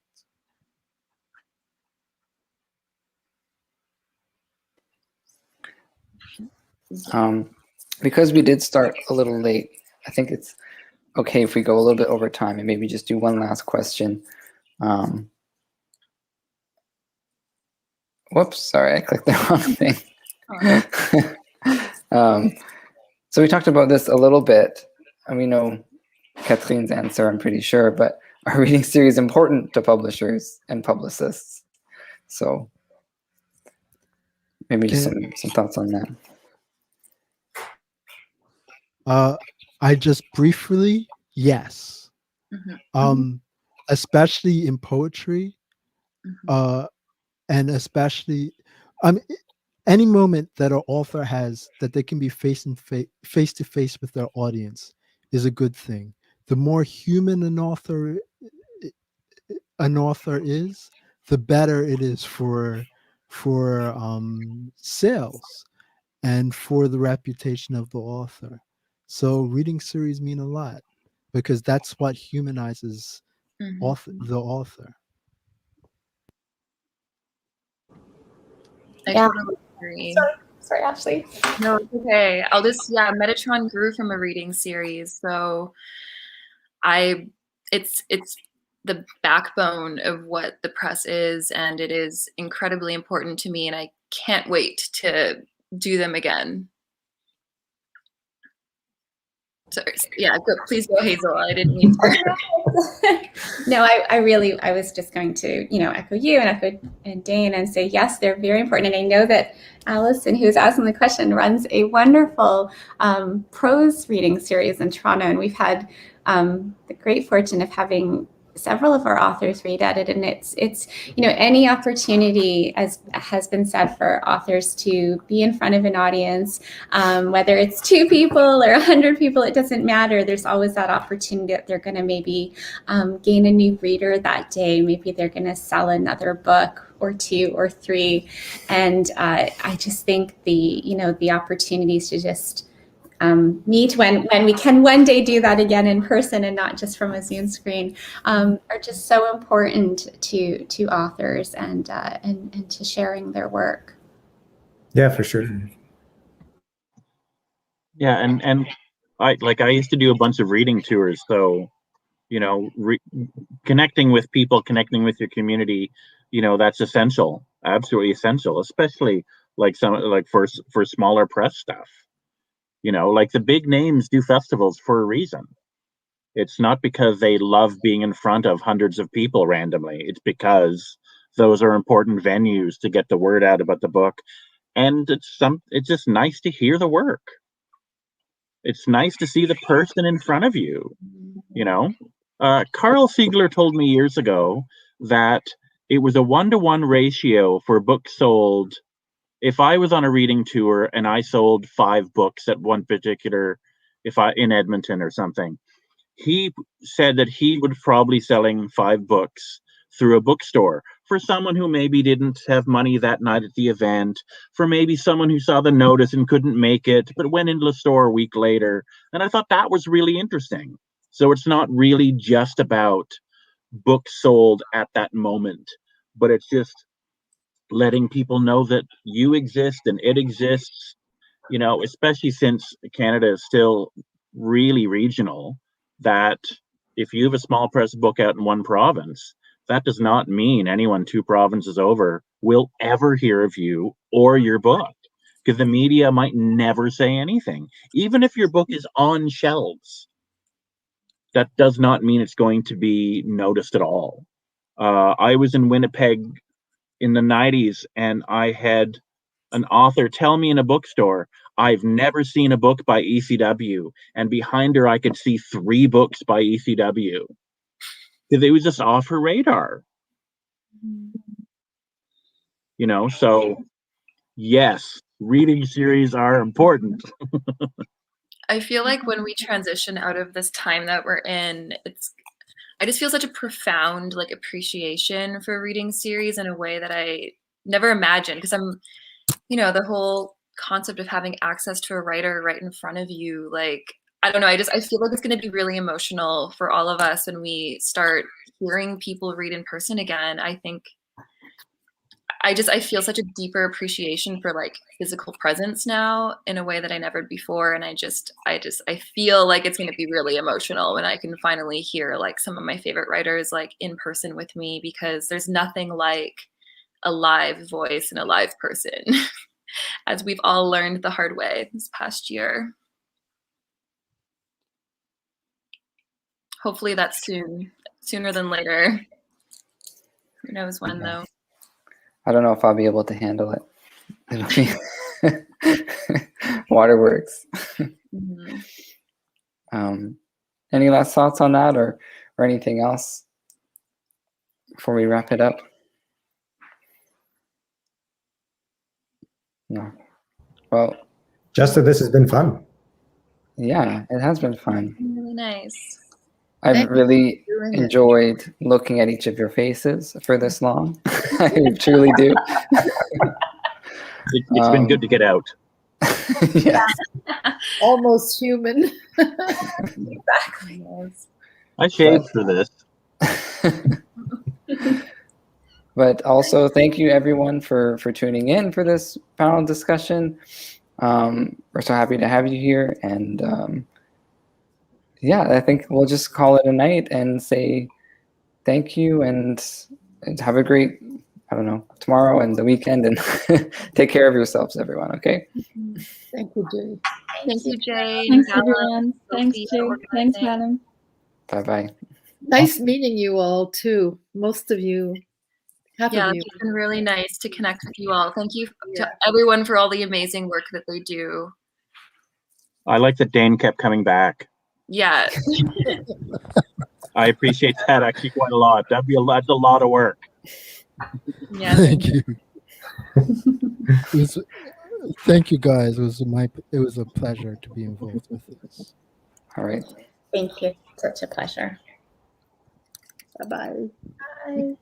Because we did start a little late, I think it's okay if we go a little bit over time and maybe just do one last question. Whoops, sorry, I clicked the wrong thing. So we talked about this a little bit, and we know Catherine's answer, I'm pretty sure, but are reading series important to publishers and publicists? So maybe just some thoughts on that. I just briefly, yes. Especially in poetry, and especially, any moment that an author has that they can be face to face with their audience is a good thing. The more human an author is, the better it is for sales and for the reputation of the author. So reading series mean a lot because that's what humanizes the author. I totally agree. Sorry, Ashley. No, it's okay. I'll just, Metatron grew from a reading series. So it's the backbone of what the press is, and it is incredibly important to me, and I can't wait to do them again. Sorry. Yeah, please go, Hazel. I didn't mean to. No, I was just going to, echo you and echo Dane and say, yes, they're very important. And I know that Allison, who's asking the question, runs a wonderful prose reading series in Toronto. And we've had the great fortune of having several of our authors read at it, and it's any opportunity, as has been said, for authors to be in front of an audience, whether it's 2 people or 100 people, it doesn't matter. There's always that opportunity that they're going to maybe gain a new reader that day. Maybe they're going to sell another book or 2 or 3, and I just think the opportunities to just meet when we can one day do that again in person and not just from a Zoom screen, are just so important to authors and to sharing their work. Yeah, for sure. Yeah, and I used to do a bunch of reading tours, so connecting with people, connecting with your community, that's essential, absolutely essential, especially for smaller press stuff. The big names do festivals for a reason. It's not because they love being in front of hundreds of people randomly. It's because those are important venues to get the word out about the book. And it's just nice to hear the work. It's nice to see the person in front of you, Carl Siegler told me years ago that it was a 1-to-1 ratio for books sold. If I was on a reading tour and I sold 5 books at one particular, in Edmonton or something, he said that he would probably selling 5 books through a bookstore for someone who maybe didn't have money that night at the event, for maybe someone who saw the notice and couldn't make it, but went into the store a week later. And I thought that was really interesting. So it's not really just about books sold at that moment, but it's just letting people know that you exist and it exists, especially since Canada is still really regional, that if you have a small press book out in one province, that does not mean anyone 2 provinces over will ever hear of you or your book, because the media might never say anything. Even if your book is on shelves, that does not mean it's going to be noticed at all. I was in Winnipeg in the 90s, and I had an author tell me in a bookstore, I've never seen a book by ECW, and behind her I could see 3 books by ECW. Because it was just off her radar. So yes, reading series are important. I feel like when we transition out of this time that we're in, I just feel such a profound appreciation for reading series in a way that I never imagined, because I'm, the whole concept of having access to a writer right in front of you, I don't know, I feel like it's going to be really emotional for all of us when we start hearing people read in person again. I think I feel such a deeper appreciation for like physical presence now in a way that I never before. And I feel like it's going to be really emotional when I can finally hear like some of my favorite writers like in person with me, because there's nothing like a live voice and a live person, as we've all learned the hard way this past year. Hopefully that's sooner than later. Who knows when though. I don't know if I'll be able to handle it. It'll be waterworks. Any last thoughts on that, or anything else before we wrap it up? No. Well, just that this has been fun. Yeah, it has been fun. Really nice. I've really enjoyed looking at each of your faces for this long. I truly do. It's been good to get out. Yes. Almost human. Exactly. I shaved for this. But also, thank you everyone for tuning in for this panel discussion. We're so happy to have you here, and yeah, I think we'll just call it a night and say thank you, and have a great, I don't know, tomorrow and the weekend, and take care of yourselves, everyone, okay? Thank you, Jay. Thank you, Jay. Thanks, everyone. Thanks, Jay. Thanks, Madam. Bye-bye. Nice meeting you all, too. Most of you. Half Yeah, of you. it's been really nice to connect with you all. Thank you to everyone for all the amazing work that they do. I like that Dane kept coming back. Yeah. I appreciate that actually quite a lot. That's a lot of work. Yeah. Thank you. Thank you guys. It was a pleasure to be involved with this. All right. Thank you. Such a pleasure. Bye-bye. Bye.